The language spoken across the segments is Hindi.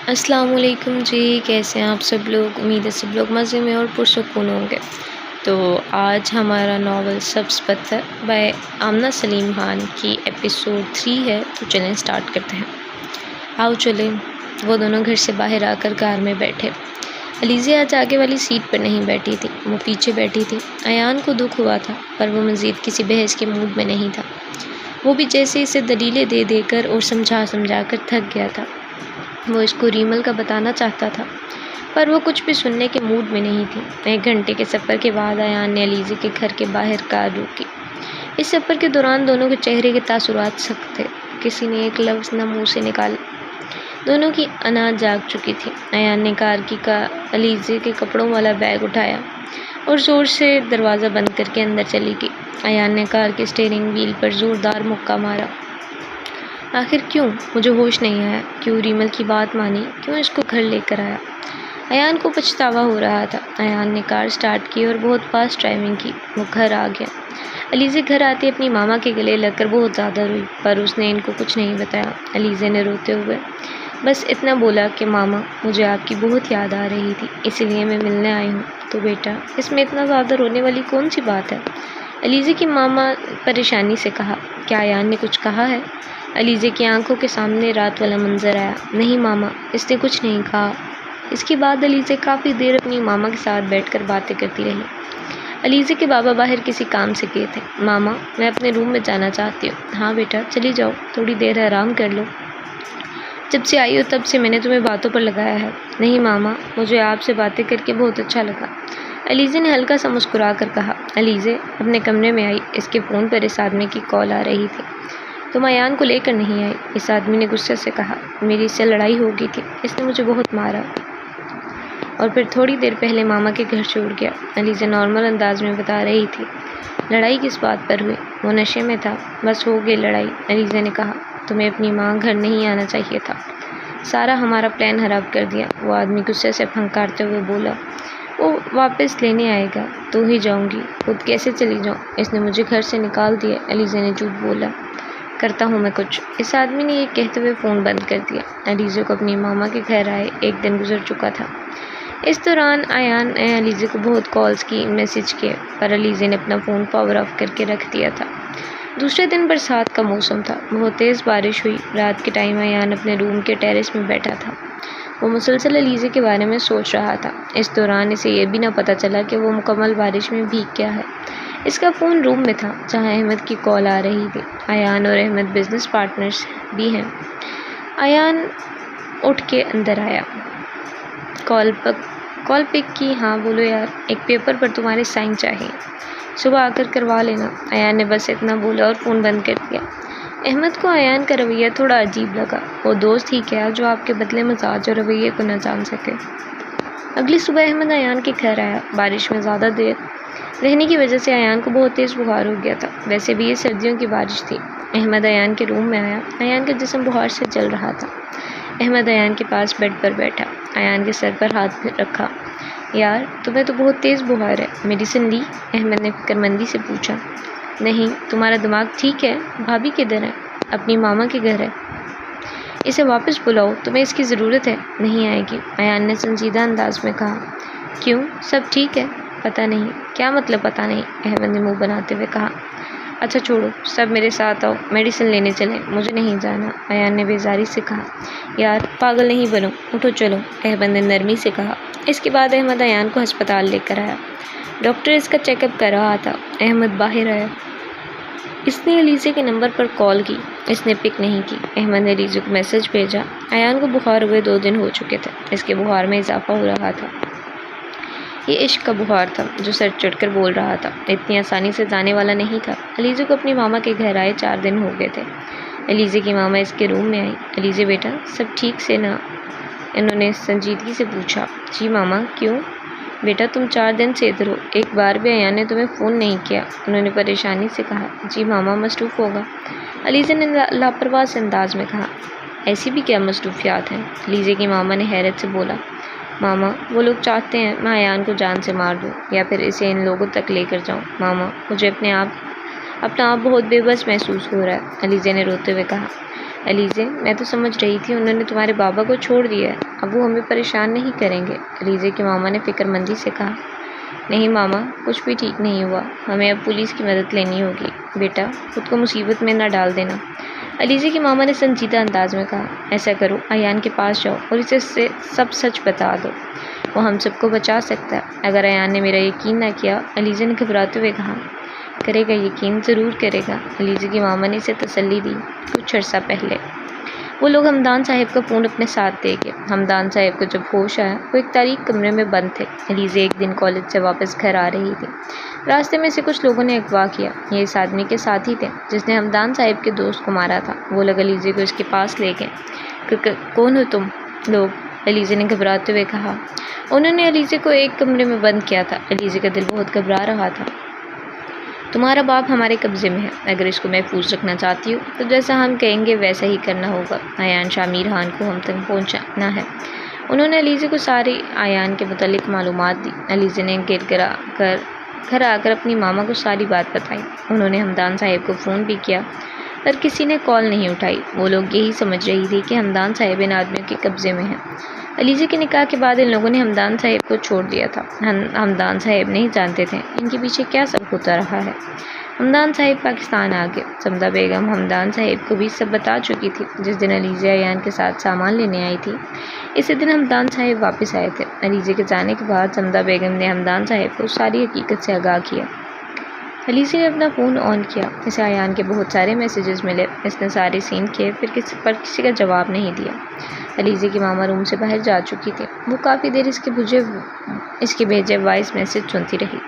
अस्सलाम वालेकुम जी। कैसे हैं आप सब लोग? उम्मीद है सब लोग मज़े में और पुरसुकून होंगे। तो आज हमारा नावल सब्ज़ पत्थर बाय आमना सलीम खान की एपिसोड 3 है। तो चलें स्टार्ट करते हैं। आओ चलें। वो दोनों घर से बाहर आकर कार में बैठे। अलीज़ा आज आगे वाली सीट पर नहीं बैठी थी, वो पीछे बैठी थी। अयान को दुख हुआ था पर वो मज़ीद किसी बहस के मूड में नहीं था। वो भी जैसे इसे दलीलें दे देकर और समझा समझा कर थक गया था। वो इसको रीमल का बताना चाहता था पर वो कुछ भी सुनने के मूड में नहीं थी। 1 घंटे के सफ़र के बाद अयान ने अलीज़ा के घर के बाहर कार रोकी। इस सफ़र के दौरान दोनों के चेहरे के तासुरात सख्त थे। किसी ने एक लफ्ज़ न मुँह से निकाला। दोनों की अना जाग चुकी थी। अयान ने कार की का अलीज़ा के कपड़ों वाला बैग उठाया और ज़ोर से दरवाज़ा बंद करके अंदर चली गई। अयान ने कार के स्टीयरिंग व्हील पर ज़ोरदार मुक्का मारा। आखिर क्यों? मुझे होश नहीं आया। क्यों रीमल की बात मानी? क्यों इसको घर लेकर आया? अयान को पछतावा हो रहा था। अयान ने कार स्टार्ट की और बहुत फास्ट ड्राइविंग की। वो घर आ गया। अलीज़ा घर आती अपनी मामा के गले लगकर बहुत ज़्यादा रोई पर उसने इनको कुछ नहीं बताया। अलीज़ा ने रोते हुए बस इतना बोला कि मामा, मुझे आपकी बहुत याद आ रही थी, इसलिए मैं मिलने आई हूँ। तो बेटा, इसमें इतना ज़्यादा रोने वाली कौन सी बात है? अलीज़ा की मामा परेशानी से कहा। क्या अयान ने कुछ कहा है? अलीज़ा की आंखों के सामने रात वाला मंजर आया। नहीं मामा, इसने कुछ नहीं कहा। इसके बाद अलीज़ा काफ़ी देर अपनी मामा के साथ बैठकर बातें करती रही। अलीज़ा के बाबा बाहर किसी काम से गए थे। मामा, मैं अपने रूम में जाना चाहती हूँ। हाँ बेटा, चली जाओ, थोड़ी देर आराम कर लो। जब से आई हो तब से मैंने तुम्हें बातों पर लगाया है। नहीं मामा, मुझे आपसे बातें करके बहुत अच्छा लगा। अलीज़ा ने हल्का सा मुस्कुरा कर कहा। अलीज़ा अपने कमरे में आई। इसके फ़ोन पर इस आदमी की कॉल आ रही थी। तुम अयान को लेकर नहीं आई? इस आदमी ने गुस्से से कहा। मेरी इससे लड़ाई हो गई थी, इसने मुझे बहुत मारा और फिर थोड़ी देर पहले मामा के घर छोड़ गया। अलीज़ा नॉर्मल अंदाज में बता रही थी। लड़ाई किस बात पर हुई? वो नशे में था, बस हो गई लड़ाई। अलीज़ा ने कहा। तुम्हें अपनी माँ घर नहीं आना चाहिए था। सारा हमारा प्लान खराब कर दिया। वो आदमी गुस्से से फंकारते हुए बोला। वो वापस लेने आएगा तो ही जाऊंगी, खुद कैसे चली जाऊँ? इसने मुझे घर से निकाल दिया। अलीज़ा ने झूठ बोला। करता हूँ मैं कुछ। इस आदमी ने ये कहते हुए फ़ोन बंद कर दिया। अलीज़ा को अपनी मामा के घर आए 1 दिन गुजर चुका था। इस दौरान अयान ने अलीज़ा को बहुत कॉल्स की, मैसेज किए पर अलीज़ा ने अपना फ़ोन पावर ऑफ करके रख दिया था। दूसरे दिन बरसात का मौसम था। बहुत तेज़ बारिश हुई। रात के टाइम अयान अपने रूम के टेरेस में बैठा था। वो मुसलसल अलीज़ा के बारे में सोच रहा था। इस दौरान इसे यह भी ना पता चला कि वो मुकम्मल बारिश में भीग गया है। इसका फ़ोन रूम में था जहां अहमद की कॉल आ रही थी। अयान और अहमद बिज़नेस पार्टनर्स भी हैं। अयान उठ के अंदर आया। कॉल पिक की। हाँ बोलो यार, एक पेपर पर तुम्हारे साइन चाहिए, सुबह आकर करवा लेना। अयान ने बस इतना बोला और फ़ोन बंद कर दिया। अहमद को अयान का रवैया थोड़ा अजीब लगा। वो दोस्त ही क्या जो आपके बदले मजाज और रवैये को न जान सके। अगली सुबह अहमद अयान के घर आया। बारिश में ज़्यादा देर रहने की वजह से अयान को बहुत तेज़ बुखार हो गया था। वैसे भी ये सर्दियों की बारिश थी। अहमद अयान के रूम में आया। अयान का जिस्म बुखार से जल रहा था। अहमद अयान के पास बेड पर बैठा। अयान के सर पर हाथ रखा। यार, तुम्हें तो बहुत तेज़ बुखार है, मेडिसिन ली? अहमद ने फिक्रमंदी से पूछा। नहीं, तुम्हारा दिमाग ठीक है? भाभी किधर है? अपनी मामा के घर है। इसे वापस बुलाओ, तुम्हें इसकी ज़रूरत है। नहीं आएगी, अयान ने संजीदा अंदाज में कहा। क्यों, सब ठीक है? पता नहीं। क्या मतलब पता नहीं? अहमद ने मुंह बनाते हुए कहा। अच्छा छोड़ो, सब मेरे साथ आओ, मेडिसिन लेने चलें। मुझे नहीं जाना, अयान ने बेजारी से कहा। यार पागल नहीं बनो, उठो चलो, अहमद ने नरमी से कहा। इसके बाद अहमद अयान को अस्पताल लेकर आया। डॉक्टर इसका चेकअप कर रहा था। अहमद बाहर आया। इसने अलीज़ा के नंबर पर कॉल की। इसने पिक नहीं की। अहमद ने अलीज़ा को मैसेज भेजा। अयान को बुखार हुए 2 दिन हो चुके थे। इसके बुखार में इजाफा हो रहा था। ये इश्क का बुखार था जो सर चढ़कर बोल रहा था। इतनी आसानी से जाने वाला नहीं था। अलीज़ा को अपनी मामा के घर आए 4 दिन हो गए थे। अलीज़ा की मामा इसके रूम में आई। अलीज़ा बेटा, सब ठीक से ना? इन्होंने संजीदगी से पूछा। जी मामा, क्यों? बेटा, तुम 4 दिन से इधर हो, एक बार भी अयान ने तुम्हें फ़ोन नहीं किया। उन्होंने परेशानी से कहा। जी मामा, मसरूफ़ होगा, अलीज़ा ने लापरवाह से अंदाज में कहा। ऐसी भी क्या मसरूफियात हैं? अलीज़ा की मामा ने हैरत से बोला। मामा, वो लोग चाहते हैं मैं अयान को जान से मार दूं या फिर इसे इन लोगों तक लेकर जाऊं। मामा, मुझे अपना आप बहुत बेबस महसूस हो रहा है, अलीज़ा ने रोते हुए कहा। अलीज़े, मैं तो समझ रही थी उन्होंने तुम्हारे बाबा को छोड़ दिया है, अब वो हमें परेशान नहीं करेंगे। अलीज़े की मामा ने फ़िक्रमंदी से कहा। नहीं मामा, कुछ भी ठीक नहीं हुआ, हमें अब पुलिस की मदद लेनी होगी। बेटा, खुद को मुसीबत में न डाल देना। अलीज़े की मामा ने संजीदा अंदाज में कहा। ऐसा करो, अयान के पास जाओ और इसे सब सच बता दो, वो हम सबको बचा सकता है। अगर अयान ने मेरा यकीन ना किया, अलीज़े ने घबराते हुए कहा। करेगा, यकीन ज़रूर करेगा, अलीज़े की मामा ने इसे तसल्ली दी। कुछ अर्सा पहले वो लोग हमदान साहिब का फ़ोन अपने साथ दे गए। हमदान साहिब को जब होश आया, वो एक तारीक कमरे में बंद थे। अलीज़े एक दिन कॉलेज से वापस घर आ रही थी। रास्ते में से कुछ लोगों ने अगवा किया। ये इस आदमी के साथ ही थे जिसने हमदान साहिब के दोस्त को मारा था। वो लोग अलीज़े को इसके पास ले गए। कौन हो तुम लोग? अलीज़े ने घबराते हुए कहा। उन्होंने अलीज़े को एक कमरे में बंद किया था। अलीज़े का दिल बहुत घबरा रहा था। तुम्हारा बाप हमारे कब्ज़े में है, अगर इसको महफूज रखना चाहती हो तो जैसा हम कहेंगे वैसा ही करना होगा। आयान शामिर खान को हम तक पहुंचाना है। उन्होंने अलीज़े को सारी आयान के मुतालिक मालूमात दी। अलीज़े ने घर आकर अपनी मामा को सारी बात बताई। उन्होंने हमदान साहिब को फ़ोन भी किया पर किसी ने कॉल नहीं उठाई। वो लोग यही समझ रही थी कि हमदान साहिब इन आदमियों के कब्ज़े में है। अलीज़े के निकाह के बाद इन लोगों ने हमदान साहिब को छोड़ दिया था। हमदान साहिब नहीं जानते थे इनके पीछे क्या सब होता रहा है। हमदान साहिब पाकिस्तान आ गए। समदा बेगम हमदान साहिब को भी सब बता चुकी थी। जिस दिन अलीज़े अयान के साथ सामान लेने आई थी, इसी दिन हमदान साहिब वापस आए थे। अलीज़े के जाने के बाद समदा बेगम ने हमदान साहिब को सारी हकीकत से आगाह किया। अलीज़े ने अपना फ़ोन ऑन किया। इसे अयान के बहुत सारे मैसेजेस मिले। इसने सारे सीन किए, फिर किसी का जवाब नहीं दिया। अलीज़े की मामा रूम से बाहर जा चुकी थी। वो काफ़ी देर इसके भेजे वॉइस मैसेज सुनती रही,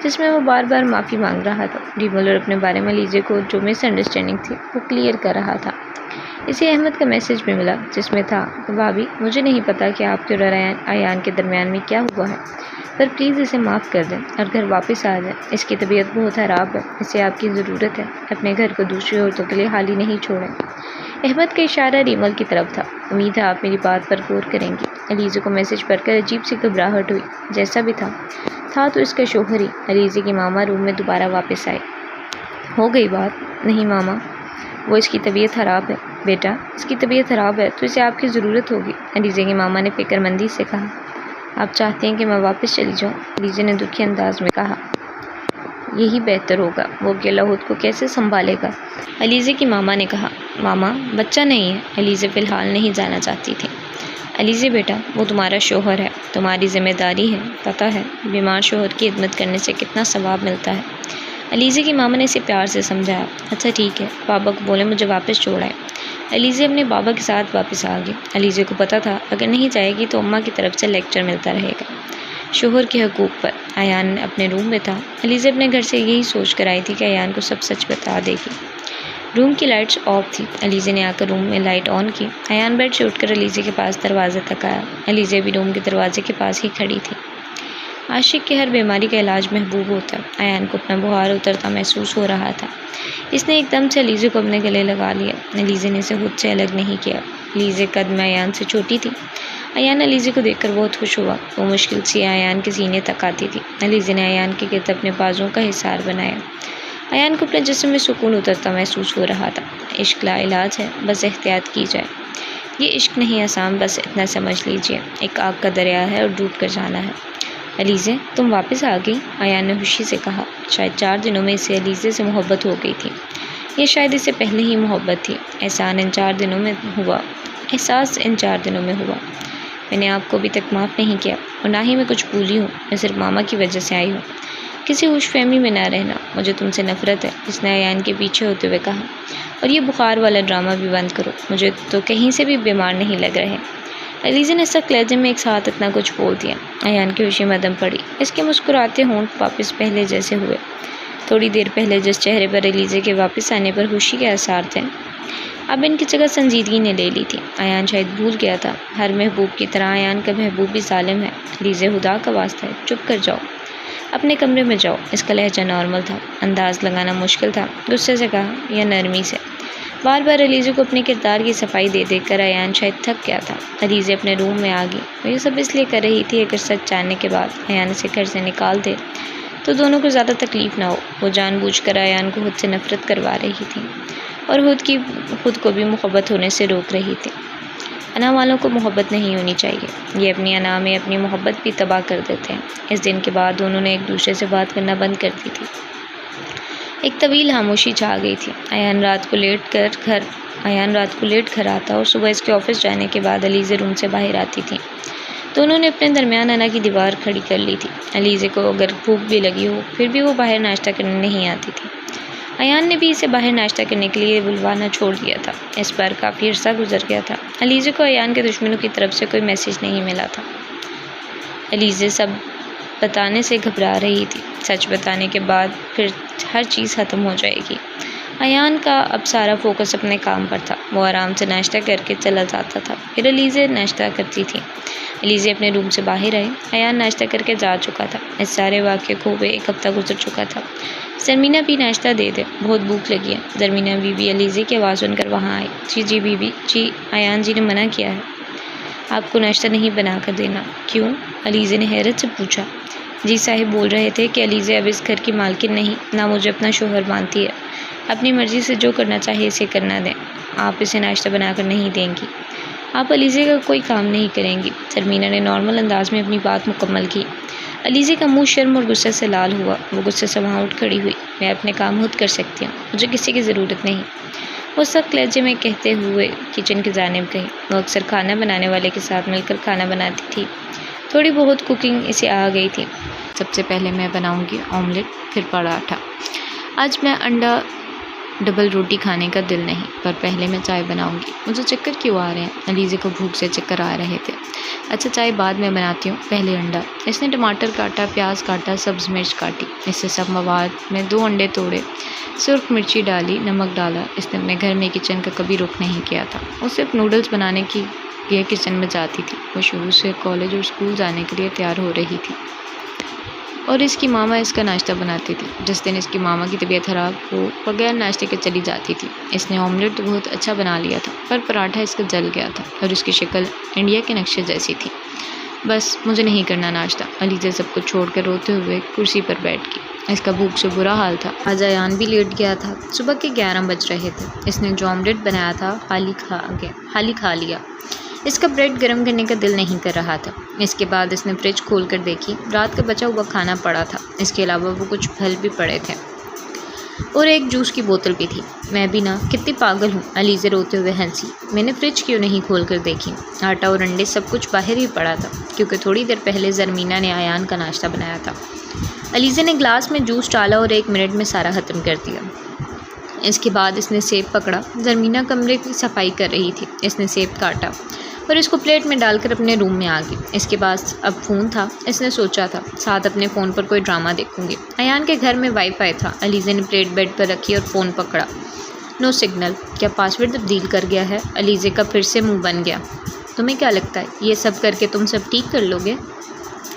जिसमें वो बार बार माफ़ी मांग रहा था। डीमोलर अपने बारे में अलीज़े को जो मिसअंडरस्टैंडिंग थी वो क्लियर कर रहा था। इसे अहमद का मैसेज भी मिला, जिसमें था कि भाभी, मुझे नहीं पता कि आपके और अयान के दरमियान में क्या हुआ है, पर प्लीज़ इसे माफ़ कर दें और घर वापस आ जाए। इसकी तबीयत बहुत ख़राब है, इसे आपकी ज़रूरत है। अपने घर को दूसरी औरतों के लिए खाली नहीं छोड़ें। अहमद का इशारा रीमल की तरफ था। उम्मीद है आप मेरी बात पर गौर करेंगी। अलीज़े को मैसेज पढ़कर अजीब सी घबराहट हुई। जैसा भी था तो इसका शोहर ही। अलीज़े की मामा रूम में दोबारा वापस आए। हो गई बात? नहीं मामा, वो इसकी तबीयत ख़राब है। बेटा, इसकी तबीयत ख़राब है तो इसे आपकी ज़रूरत होगी, अलीज़े की मामा ने फ़िक्रमंदी से कहा। आप चाहते हैं कि मैं वापस चली जाऊँ? अलीज़े ने दुखी अंदाज में कहा। यही बेहतर होगा, वो अकेला खुद को कैसे संभालेगा? अलीज़े की मामा ने कहा। मामा, बच्चा नहीं है। अलीज़े फ़िलहाल नहीं जाना चाहती थी। अलीज़े बेटा, वो तुम्हारा शोहर है, तुम्हारी ज़िम्मेदारी है। पता है बीमार शोहर की खिदमत करने से कितना सवाब मिलता है। अलीज़े की मामा ने इसे प्यार से समझाया। अच्छा ठीक है, पापा को बोले मुझे वापस छोड़ाए। अलीज़े अपने बाबा के साथ वापस आ गई। अलीज़े को पता था अगर नहीं जाएगी तो अम्मा की तरफ से लेक्चर मिलता रहेगा शोहर के हकूक़ पर। अयान अपने रूम में था। अलीज़े अपने घर से यही सोच कर आई थी कि अयान को सब सच बता देगी। रूम की लाइट्स ऑफ थी। अलीज़े ने आकर रूम में लाइट ऑन की। अयान बेड से उठकर अलीज़े के पास दरवाज़े तक आया। अलीज़े भी रूम के दरवाजे के पास ही खड़ी थी। आशिक की हर बीमारी का इलाज महबूब होता। अयान को अपना बुखार उतरता महसूस हो रहा था। इसने एकदम से अलीज़े को अपने गले लगा लिया। अलीज़े ने इसे खुद से अलग नहीं किया। अलीज़े कद में अयान से छोटी थी। अयान अलीज़े को देखकर बहुत खुश हुआ। वो मुश्किल से अयान के सीने तक आती थी। अलीज़े ने अयान के गिर्द अपने बाजुओं का हिसार बनाया। अयान को अपने जिस्म में सुकून उतरता महसूस हो रहा था। इश्क लाइलाज है, बस एहतियात की जाए। ये इश्क नहीं आसान, बस इतना समझ लीजिए, एक आग का दरिया है और डूब कर जाना है। अलीज़े, तुम वापस आ गई? अयान ने खुशी से कहा। शायद 4 दिनों में इसे अलीज़े से मोहब्बत हो गई थी, या शायद इससे पहले ही मोहब्बत थी। एहसास इन 4 दिनों में हुआ। मैंने आपको अभी तक माफ़ नहीं किया और ना ही मैं कुछ भूली हूँ। मैं सिर्फ मामा की वजह से आई हूँ। किसी खुशफहमी में ना रहना, मुझे तुमसे नफ़रत है, इसने अयान के पीछे होते हुए कहा। और ये बुखार वाला ड्रामा भी बंद करो, मुझे तो कहीं से भी बीमार नहीं लग रहे। अलीज़े ने सख्त लहजे में एक साथ इतना कुछ बोल दिया। अयान की खुशी में दम पड़ी। इसके मुस्कुराते होंठ वापस पहले जैसे हुए। थोड़ी देर पहले जिस चेहरे पर अलीज़े के वापस आने पर खुशी के आसार थे, अब इनकी जगह संजीदगी ने ले ली थी। अयान शायद भूल गया था, हर महबूब की तरह अयान का महबूब भी जालिम है। अलीज़े, खुदा का वास्ता है, चुप कर जाओ, अपने कमरे में जाओ। इसका लहजा नॉर्मल था, अंदाज़ लगाना मुश्किल था। गुस्से से कहा या नरमी से? बार बार अलीज़े को अपने किरदार की सफाई दे देकर अयान शायद थक गया था। अलीज़े अपने रूम में आ गई। वो ये सब इसलिए कर रही थी अगर सच जानने के बाद अयान इसे घर से निकाल दे तो दोनों को ज़्यादा तकलीफ़ ना हो। वो जानबूझकर अयान को खुद से नफ़रत करवा रही थी। और खुद को भी मोहब्बत होने से रोक रही थी। अना वालों को मोहब्बत नहीं होनी चाहिए, ये अपनी अना में अपनी मोहब्बत भी तबाह कर देते हैं। इस दिन के बाद दोनों ने एक दूसरे से बात करना बंद कर दी थी। एक तवील खामोशी छा गई थी। अयान रात को लेट घर आता और सुबह इसके ऑफिस जाने के बाद अलीज़े रूम से बाहर आती थी। दोनों ने अपने दरमियान अना की दीवार खड़ी कर ली थी। अलीज़े को अगर भूख भी लगी हो फिर भी वो बाहर नाश्ता करने नहीं आती थी। अयान ने भी इसे बाहर नाश्ता करने के लिए बुलवाना छोड़ दिया था। इस पर काफ़ी अर्सा गुजर गया था। अलीज़े को अयान के दुश्मनों की तरफ से कोई मैसेज नहीं मिला था। अलीज़े सब बताने से घबरा रही थी। सच बताने के बाद फिर हर चीज़ ख़त्म हो जाएगी। अयान का अब सारा फोकस अपने काम पर था। वो आराम से नाश्ता करके चला जाता था, फिर अलीज़े नाश्ता करती थी। अलीज़े अपने रूम से बाहर आई। अयान नाश्ता करके जा चुका था। इस सारे वाक़े को हुए 1 हफ़्ता गुजर चुका था। ज़रमीना भी नाश्ता दे दे, बहुत भूख लगी है। ज़रमीना बीबी अलीज़े की आवाज़ सुनकर वहाँ आई। जी बीबी जी, अयान जी ने मना किया है आपको नाश्ता नहीं बना कर देना। क्यों? अलीज़े ने हैरत से पूछा। जी साहिब बोल रहे थे कि अलीज़े अब इस घर की मालकिन नहीं, ना मुझे अपना शोहर मानती है। अपनी मर्ज़ी से जो करना चाहे इसे करना दें। आप इसे नाश्ता बनाकर नहीं देंगी, आप अलीज़े का कोई काम नहीं करेंगी। ज़रमीना ने नॉर्मल अंदाज में अपनी बात मुकम्मल की। अलीज़े का मुंह शर्म और गुस्से से लाल हुआ। वो गुस्से से वहाँ उठ खड़ी हुई। मैं अपने काम खुद कर सकती हूँ, मुझे किसी की ज़रूरत नहीं, वो सख्त लहजे में कहते हुए किचन की जानिब गई। वो अक्सर खाना बनाने वाले के साथ मिलकर खाना बनाती थी। थोड़ी बहुत कुकिंग इसे आ गई थी। सबसे पहले मैं बनाऊंगी ऑमलेट, फिर पराठा। आज मैं अंडा डबल रोटी खाने का दिल नहीं, पर पहले मैं चाय बनाऊंगी। मुझे चक्कर क्यों आ रहे हैं? अलीज़े को भूख से चक्कर आ रहे थे। अच्छा चाय बाद में बनाती हूँ, पहले अंडा। इसने टमाटर काटा, प्याज काटा, सब्ज़ मिर्च काटी। इससे सब मवाद में 2 अंडे तोड़े, सुर्ख मिर्ची डाली, नमक डाला। इसने अपने घर में किचन का कभी रुख नहीं किया था। वो सिर्फ नूडल्स बनाने की लिए किचन में जाती थी। वो शुरू से कॉलेज और स्कूल जाने के लिए तैयार हो रही थी और इसकी मामा इसका नाश्ता बनाती थी। जिस दिन इसकी मामा की तबीयत ख़राब हो बगैर नाश्ते के चली जाती थी। इसने ऑमलेट तो बहुत अच्छा बना लिया था, पर पराठा इसका जल गया था और इसकी शक्ल इंडिया के नक्शे जैसी थी। बस मुझे नहीं करना नाश्ता। अलीज़े सब कुछ छोड़कर रोते हुए कुर्सी पर बैठ गई। इसका भूख से बुरा हाल था। आज अयान भी लेट गया था। सुबह के 11 बज रहे थे। इसने जो ऑमलेट बनाया था हाली खा लिया। इसका ब्रेड गर्म करने का दिल नहीं कर रहा था। इसके बाद इसने फ्रिज खोलकर देखी। रात का बचा हुआ खाना पड़ा था। इसके अलावा वो कुछ फल भी पड़े थे और एक जूस की बोतल भी थी। मैं भी ना कितनी पागल हूँ, अलीज़े रोते हुए हंसी। मैंने फ्रिज क्यों नहीं खोल कर देखी? आटा और अंडे सब कुछ बाहर ही पड़ा था, क्योंकि थोड़ी देर पहले ज़रमीना ने अयान का नाश्ता बनाया था। अलीज़े ने ग्लास में जूस डाला और 1 मिनट में सारा ख़त्म कर दिया। इसके बाद इसने सेब पकड़ा। ज़रमीना कमरे की सफाई कर रही थी। इसने सेब काटा और इसको प्लेट में डालकर अपने रूम में आ गई। इसके पास अब फ़ोन था। इसने सोचा था साथ अपने फ़ोन पर कोई ड्रामा देखूंगी। अयान के घर में वाईफाई था। अलीज़े ने प्लेट बेड पर रखी और फ़ोन पकड़ा। No signal. क्या पासवर्ड तब्दील कर गया है? अलीज़े का फिर से मुंह बन गया। तुम्हें क्या लगता है ये सब करके तुम सब ठीक कर लोगे?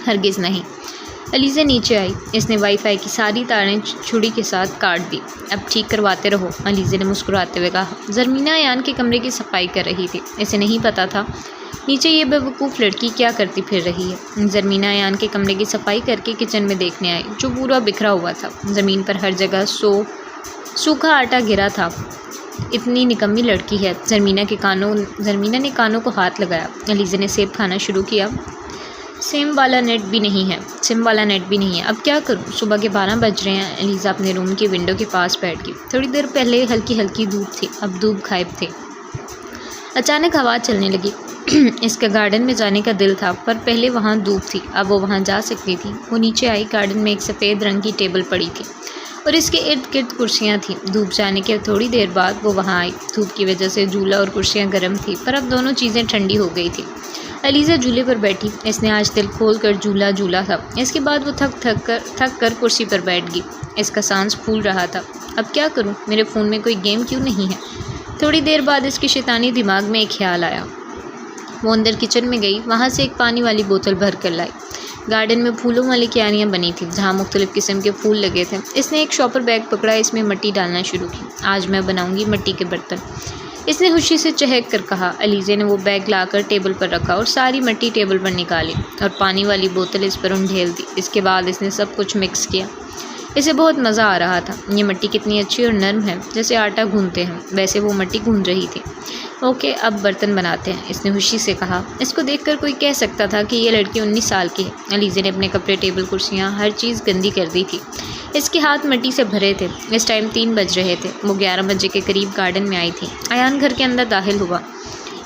हरगिज़ नहीं। अलीज़े नीचे आई। इसने वाईफाई की सारी तारें छुरी के साथ काट दी। अब ठीक करवाते रहो, अलीज़े ने मुस्कुराते हुए कहा। ज़रमीना अयान के कमरे की सफाई कर रही थी। इसे नहीं पता था नीचे ये बेवकूफ़ लड़की क्या करती फिर रही है। ज़रमीना अयान के कमरे की सफाई करके किचन में देखने आई, जो पूरा बिखरा हुआ था। ज़मीन पर हर जगह सूखा आटा गिरा था। इतनी निकम्मी लड़की है। ज़रमीना ने कानों को हाथ लगाया। अलीज़े ने सेब खाना शुरू किया। सिम वाला नेट भी नहीं है। अब क्या करूं? सुबह के 12 बज रहे हैं। अलीज़ा अपने रूम की विंडो के पास बैठ गई। थोड़ी देर पहले हल्की हल्की धूप थी, अब धूप गायब थी। अचानक हवा चलने लगी। इसका गार्डन में जाने का दिल था, पर पहले वहाँ धूप थी, अब वो वहाँ जा सकती थी। वो नीचे आई। गार्डन में एक सफ़ेद रंग की टेबल पड़ी थी और इसके इर्द गिर्द कुर्सियाँ थीं। धूप जाने के थोड़ी देर बाद वो वहाँ आई। धूप की वजह से झूला और कुर्सियाँ गर्म थी, पर अब दोनों चीज़ें ठंडी हो गई थी। अलीज़ा झूले पर बैठी। इसने आज दिल खोल कर झूला था। इसके बाद वो थक कर कुर्सी पर बैठ गई। इसका सांस फूल रहा था। अब क्या करूं? मेरे फ़ोन में कोई गेम क्यों नहीं है? थोड़ी देर बाद इसके शैतानी दिमाग में एक ख्याल आया। वो अंदर किचन में गई। वहाँ से एक पानी वाली बोतल भर कर लाई। गार्डन में फूलों वाली क्यारियाँ बनी थी, जहाँ मुख्तलिफ़ किस्म के फूल लगे थे। इसने एक शॉपर बैग पकड़ा। इसमें मिट्टी डालना शुरू की। आज मैं बनाऊँगी मिट्टी के बर्तन, इसने खुशी से चहक कर कहा। अलीज़े ने वो बैग लाकर टेबल पर रखा और सारी मिट्टी टेबल पर निकाली और पानी वाली बोतल इस पर उंडेल दी। इसके बाद इसने सब कुछ मिक्स किया। इसे बहुत मज़ा आ रहा था। ये मिट्टी कितनी अच्छी और नर्म है, जैसे आटा गूंथते हैं वैसे वो मिट्टी गूंथ रही थी। ओके, अब बर्तन बनाते हैं, इसने खुशी से कहा। इसको देखकर कोई कह सकता था कि ये लड़की 19 साल की है। अलीज़े ने अपने कपड़े, टेबल, कुर्सियाँ, हर चीज़ गंदी कर दी थी। इसके हाथ मिट्टी से भरे थे। इस टाइम 3 बज रहे थे। वो 11 बजे के करीब गार्डन में आई थी। अयान घर के अंदर दाखिल हुआ।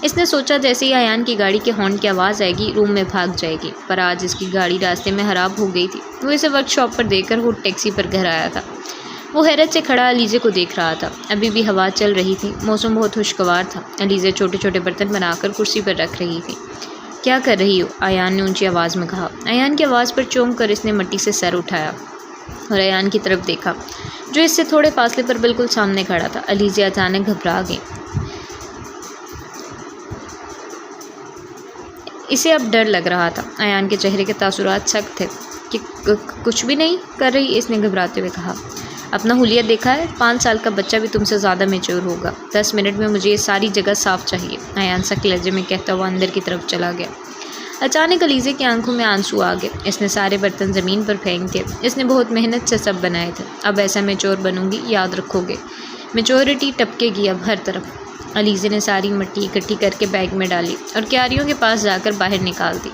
इसने सोचा जैसे ही अयान की गाड़ी के हॉर्न की आवाज़ आएगी रूम में भाग जाएगी, पर आज इसकी गाड़ी रास्ते में ख़राब हो गई थी। वो इसे वर्कशॉप पर देकर वो टैक्सी पर घर आया था। वो हैरत से खड़ा अलीज़े को देख रहा था। अभी भी हवा चल रही थी, मौसम बहुत खुशगवार था। अलीज़े छोटे छोटे बर्तन बनाकर कुर्सी पर रख रही थी। क्या कर रही हो? अयान ने ऊंची आवाज़ में कहा। अयान की आवाज़ पर चौंक कर इसने मिट्टी से सर उठाया और अयान की तरफ देखा, जो इससे थोड़े फासले पर बिल्कुल सामने खड़ा था। अलीज़े अचानक घबरा गई। इसे अब डर लग रहा था। अयान के चेहरे के तासुरात सख्त थे। कि कुछ भी नहीं कर रही, इसने घबराते हुए कहा। अपना हुलिया देखा है? 5 साल का बच्चा भी तुमसे ज़्यादा मैच्योर होगा। 10 मिनट में मुझे ये सारी जगह साफ़ चाहिए, अयान सख्त लहजे में कहता हुआ अंदर की तरफ चला गया। अचानक अलीज़े की आंखों में आंसू आ गए। इसने सारे बर्तन ज़मीन पर फेंक दिए। इसने बहुत मेहनत से सब बनाए थे। अब ऐसा मैच्योर बनूंगी, याद रखोगे। मैच्योरिटी टपकेगी अब हर तरफ। अलीज़े ने सारी मिट्टी इकट्ठी करके बैग में डाली और क्यारियों के पास जाकर बाहर निकाल दी।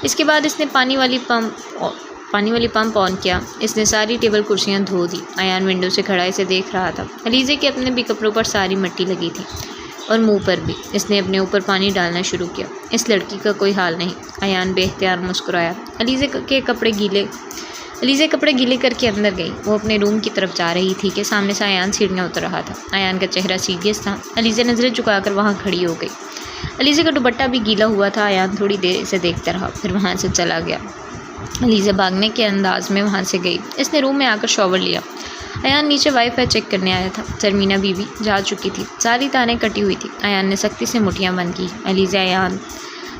इसके बाद इसने पानी वाली पंप ऑन किया। इसने सारी टेबल कुर्सियाँ धो दी। अयान विंडो से खड़ा इसे देख रहा था। अलीज़े के अपने भी कपड़ों पर सारी मिट्टी लगी थी और मुंह पर भी। इसने अपने ऊपर पानी डालना शुरू किया। इस लड़की का कोई हाल नहीं। अयान बेख्तियार मुस्कुराया। अलीज़े कपड़े गीले करके अंदर गई। वो अपने रूम की तरफ जा रही थी कि सामने से अयान सीढ़ियाँ उतर रहा था। अयान का चेहरा सीरियस था। अलीज़े नज़रें झुकाकर वहाँ खड़ी हो गई। अलीज़े का दुपट्टा भी गीला हुआ था। अयान थोड़ी देर इसे देखता रहा, फिर वहाँ से चला गया। अलीज़े भागने के अंदाज में वहाँ से गई। इसने रूम में आकर शॉवर लिया। अयान नीचे वाईफाई चेक करने आया था। शर्मीना बीवी जा चुकी थी। सारी तारें कटी हुई थी। अयान ने सख्ती से मुठियाँ बंद की।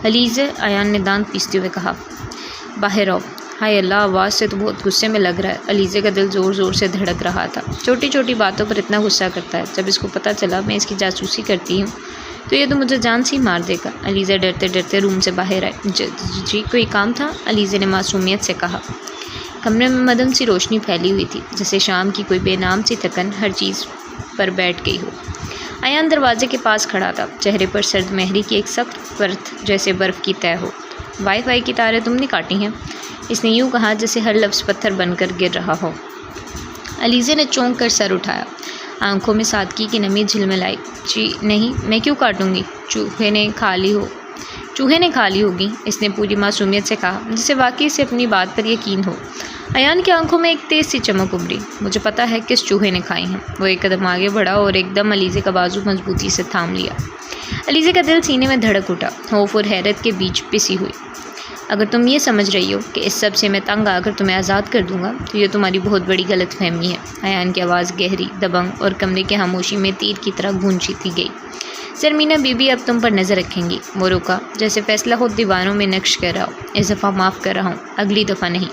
अलीज़े, अयान ने दांत पीसते हुए कहा, बाहर आओ। हाय अल्लाह, आवाज़ से तो बहुत गुस्से में लग रहा है। अलीज़े का दिल ज़ोर ज़ोर से धड़क रहा था। छोटी छोटी बातों पर इतना गुस्सा करता है। जब इसको पता चला मैं इसकी जासूसी करती हूँ तो ये तो मुझे जान से ही मार देगा। अलीज़े डरते डरते रूम से बाहर आए। जी कोई काम था? अलीज़े ने मासूमियत से कहा। कमरे में मदम सी रोशनी फैली हुई थी, जैसे शाम की कोई बेनाम सी थकन हर चीज़ पर बैठ गई हो। अयान दरवाजे के पास खड़ा था। चेहरे पर सर्द मेहरी की एक सख्त परत जैसे बर्फ़ की तय हो। वाईफाई की तारें तुमने काटी हैं? इसने यूँ कहा जैसे हर लफ्ज़ पत्थर बनकर गिर रहा हो। अलीज़े ने चौंक कर सर उठाया। आंखों में सादगी की नमी झिलमिलाई। जी नहीं, मैं क्यों काटूंगी? चूहे ने खा ली होगी, इसने पूरी मासूमियत से कहा, जिसे वाकई से अपनी बात पर यकीन हो। अयान की आंखों में एक तेज़ सी चमक उभरी। मुझे पता है किस चूहे ने खाई हैं। वो एक कदम आगे बढ़ा और एकदम अलीज़े का बाजू मजबूती से थाम लिया। अलीज़े का दिल सीने में धड़क उठा। खौफ और हैरत के बीच पिसी हुई। अगर तुम ये समझ रही हो कि इस सब से मैं तंग आकर तुम्हें आज़ाद कर दूंगा तो ये तुम्हारी बहुत बड़ी गलतफहमी है। अयान की आवाज़ गहरी, दबंग और कमरे की खामोशी में तीर की तरह गूंजती गई। शर्मीना बीबी अब तुम पर नज़र रखेंगी। वो रुका, जैसे फैसला खुद दीवारों में नक्श कर रहा हो। इस दफ़ा माफ़ कर रहा हूँ, अगली दफ़ा नहीं।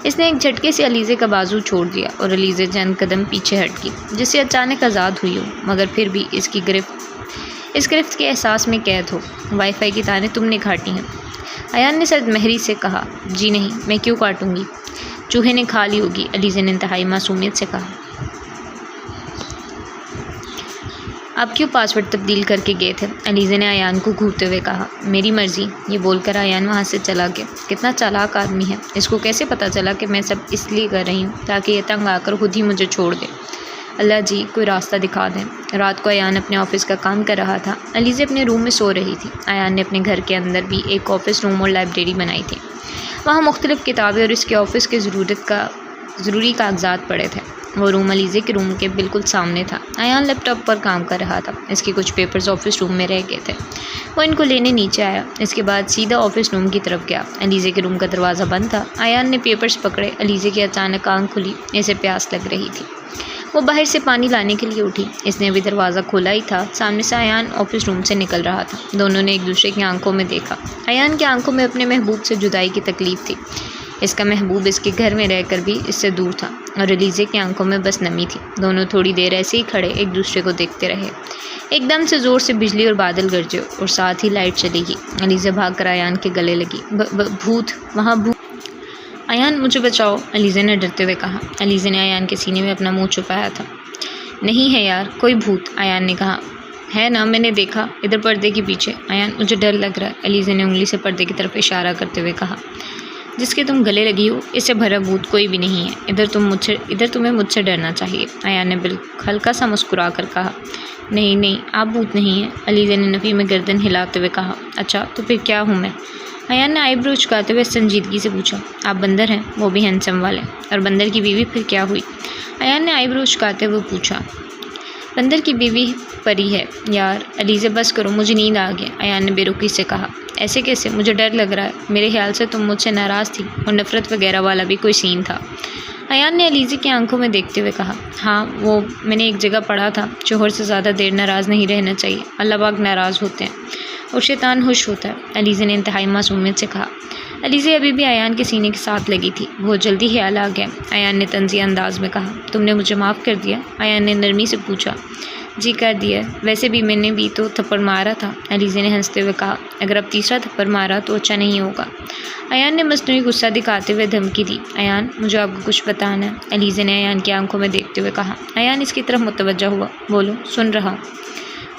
इसने एक झटके से अलीज़े का बाजू छोड़ दिया और अलीज़े चंद कदम पीछे हट गई, जिससे अचानक आज़ाद हुई हो, मगर फिर भी इस गिरफ्त के एहसास में कैद हो। वाईफाई की तारें तुमने काटी हैं। अयान ने सर्द मेहरी से कहा। जी नहीं, मैं क्यों काटूंगी? चूहे ने खा ली होगी, अलीज़े ने इंतहाई मासूमियत से कहा। आप क्यों पासवर्ड तब्दील करके गए थे? अलीज़े ने अयान को घूरते हुए कहा। मेरी मर्ज़ी, ये बोलकर अयान वहाँ से चला गया। कितना चालाक आदमी है। इसको कैसे पता चला कि मैं सब इसलिए कर रही हूँ ताकि ये तंग आकर खुद ही मुझे छोड़ दे। अल्लाह जी कोई रास्ता दिखा दें। रात को अयान अपने ऑफिस का काम कर रहा था। अलीज़े अपने रूम में सो रही थी। अयान ने अपने घर के अंदर भी एक ऑफिस रूम और लाइब्रेरी बनाई थी। वहाँ मुख्तलिफ़ किताबें और इसके ऑफिस के ज़रूरी कागजात पड़े थे। वो रूम अलीज़े के रूम के बिल्कुल सामने था। अयान लैपटॉप पर काम कर रहा था। इसके कुछ पेपर्स ऑफिस रूम में रह गए थे। वो इनको लेने नीचे आया। इसके बाद सीधा ऑफिस रूम की तरफ गया। अलीज़े के रूम का दरवाज़ा बंद था। अयान ने पेपर्स पकड़े। अलीज़े की अचानक आँख खुली। इसे प्यास लग रही थी। वो बाहर से पानी लाने के लिए उठी। इसने अभी दरवाज़ा खोला ही था, सामने से अयान ऑफिस रूम से निकल रहा था। दोनों ने एक दूसरे की आंखों में देखा। अयान की आंखों में अपने महबूब से जुदाई की तकलीफ़ थी। इसका महबूब इसके घर में रहकर भी इससे दूर था और अलीज़े की आंखों में बस नमी थी। दोनों थोड़ी देर ऐसे ही खड़े एक दूसरे को देखते रहे। एकदम से ज़ोर से बिजली और बादल गरजे और साथ ही लाइट चली गई। अलीज़े भाग कर अयान के गले लगी। भूत, वहाँ भूत। अयान मुझे बचाओ, अलीज़ा ने डरते हुए कहा। अलीज़ा ने अयान के सीने में अपना मुंह छुपाया था। नहीं है यार, कोई भूत, अयान ने कहा। है ना, मैंने देखा, इधर पर्दे के पीछे। अयान मुझे डर लग रहा है, अलीज़ा ने उंगली से पर्दे की तरफ इशारा करते हुए कहा। जिसके तुम गले लगी हो, इससे भरा भूत कोई भी नहीं है। इधर तुम्हें मुझसे डरना चाहिए, अयान ने बिल्कुल हल्का सा मुस्कुरा कर कहा। नहीं नहीं, आप भूत नहीं हैं, अलीज़ा ने नफ़ी में गर्दन हिलाते हुए कहा। अच्छा, तो फिर क्या हूँ मैं? अयान ने आईब्रो झुकाते हुए संजीदगी से पूछा। आप बंदर हैं, वो भी हैंडसम वाले। और बंदर की बीवी फिर क्या हुई? अयान ने आईब्रो झुकाते हुए पूछा। बंदर की बीवी परी है। यार अलीज़ा बस करो, मुझे नींद आ गई, अयान ने बेरुखी से कहा। ऐसे कैसे? मुझे डर लग रहा है, मेरे ख्याल से तुम मुझसे नाराज़ थी और नफ़रत वगैरह वाला भी कोई सीन था, अयान ने अलीज़ा की आंखों में देखते हुए कहा। हाँ, वो मैंने एक जगह पढ़ा था, शोहर से ज़्यादा देर नाराज़ नहीं रहना चाहिए, अल्लाह पाक नाराज़ होते हैं और शैतान खुश होता है, अलीज़ा ने इंतहाई मासूमियत से कहा। अलीज़ा अभी भी अयान के सीने के साथ लगी थी। बहुत जल्दी ख्याल आ गया, अयान ने तंज़िया अंदाज में कहा। तुमने मुझे माफ़ कर दिया? अयान ने नरमी से पूछा। जी कर दिया, वैसे भी मैंने भी तो थप्पड़ मारा था, अलीज़ा ने हंसते हुए कहा। अगर अब तीसरा थप्पड़ मारा तो अच्छा नहीं होगा, अयान ने मसनूई गुस्सा दिखाते हुए धमकी दी। अयान, मुझे आपको कुछ बताना है, अलीज़ा ने अयान की आंखों में देखते हुए कहा। अयान इसकी तरफ मुतवज्जा हुआ। बोलो, सुन रहा हूँ।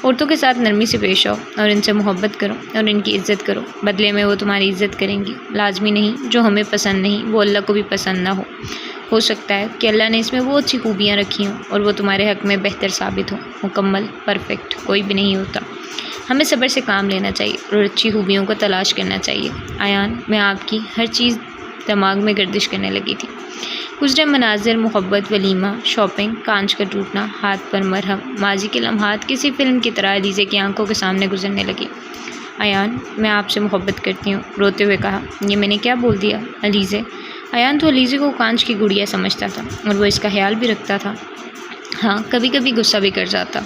औरतों के साथ नरमी से पेश आओ और इनसे मोहब्बत करो और इनकी इज़्ज़त करो, बदले में वो तुम्हारी इज़्ज़त करेंगी। लाजमी नहीं, जो हमें पसंद नहीं वो अल्लाह को भी पसंद ना हो सकता है कि अल्लाह ने इसमें वो अच्छी खूबियाँ रखी हों और वो तुम्हारे हक़ में बेहतर साबित हो। मुकम्मल परफेक्ट कोई भी नहीं होता, हमें सब्र से काम लेना चाहिए और अच्छी खूबियों को तलाश करना चाहिए। अयान, मैं आपकी हर चीज़ दिमाग में गर्दिश करने लगी थी। गुज़रे मनाजिर, मोहब्बत, वलीमा, शॉपिंग, कांच का टूटना, हाथ पर मरहम, माजी के लम्हात किसी फिल्म की तरह अलीज़ा की आंखों के सामने गुजरने लगी। अयान, मैं आपसे मोहब्बत करती हूँ, रोते हुए कहा। ये मैंने क्या बोल दिया? अलीज़ा। अयान तो अलीज़ा को कांच की गुड़िया समझता था और वो इसका ख्याल भी रखता था। हाँ, कभी कभी गुस्सा भी कर जाता।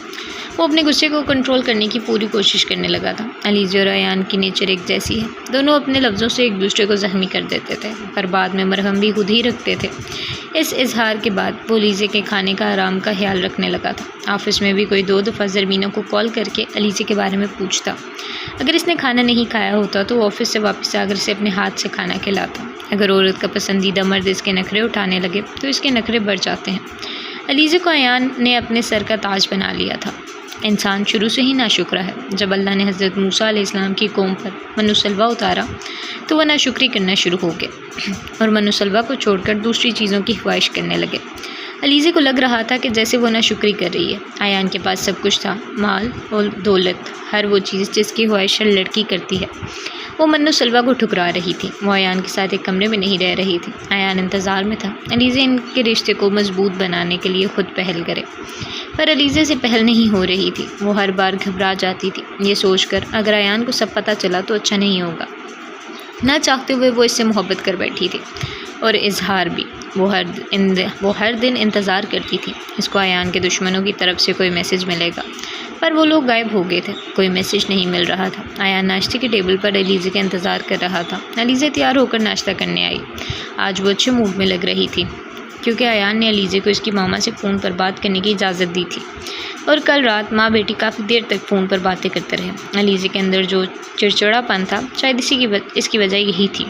वो अपने गुस्से को कंट्रोल करने की पूरी कोशिश करने लगा था। अलीज़ा और अयान की नेचर एक जैसी है, दोनों अपने लफ्ज़ों से एक दूसरे को ज़ख्मी कर देते थे, पर बाद में मरहम भी खुद ही रखते थे। इस इजहार के बाद वो अलीज़ा के खाने का आराम का ख्याल रखने लगा था। ऑफिस में भी कोई 2 दफ़ा ज़रमीना को कॉल करके अलीज़ा के बारे में पूछता। अगर इसने खाना नहीं खाया होता तो ऑफिस से वापस आकर इसे अपने हाथ से खाना खिलाता। अगर औरत का पसंदीदा मर्द इसके नखरे उठाने लगे तो इसके नखरे बढ़ जाते हैं। अलीज़ा को अयान ने अपने सर का ताज बना लिया था। इंसान शुरू से ही नाशुक्र है। जब अल्लाह ने हज़रत मूसा अलैहिस्सलाम की कौम पर मनुसलवा उतारा तो वह नाशुक्री करना शुरू हो गए और मनुसलवा को छोड़कर दूसरी चीज़ों की ख्वाहिश करने लगे। अलीज़ा को लग रहा था कि जैसे वो नाशुक्री कर रही है। अयान के पास सब कुछ था, माल और दौलत, हर वो चीज़ जिसकी ख्वाहिश हर लड़की करती है। वो मनुसलवा को ठुकरा रही थी। वो अयान के साथ एक कमरे में नहीं रह रही थी। अयान इंतज़ार में था अलीज़ा इनके रिश्ते को मजबूत बनाने के लिए खुद पहल करे, पर अलीज़ा से पहल नहीं हो रही थी। वो हर बार घबरा जाती थी, ये सोचकर अगर अयान को सब पता चला तो अच्छा नहीं होगा। ना चाहते हुए वो इससे मोहब्बत कर बैठी थी और इजहार भी। वो हर दिन इंतज़ार करती थी इसको अयान के दुश्मनों की तरफ से कोई मैसेज मिलेगा, पर वो लोग गायब हो गए थे, कोई मैसेज नहीं मिल रहा था। अयान नाश्ते के टेबल पर अलीज़ा का इंतज़ार कर रहा था। अलीज़ा तैयार होकर नाश्ता करने आई। आज वो अच्छे मूड में लग रही थी क्योंकि अयान ने अलीज़ा को इसकी मामा से फ़ोन पर बात करने की इजाज़त दी थी और कल रात माँ बेटी काफ़ी देर तक फ़ोन पर बातें करते रहे। अलीज़ा के अंदर जो चिड़चिड़ापन था शायद इसकी वजह यही थी।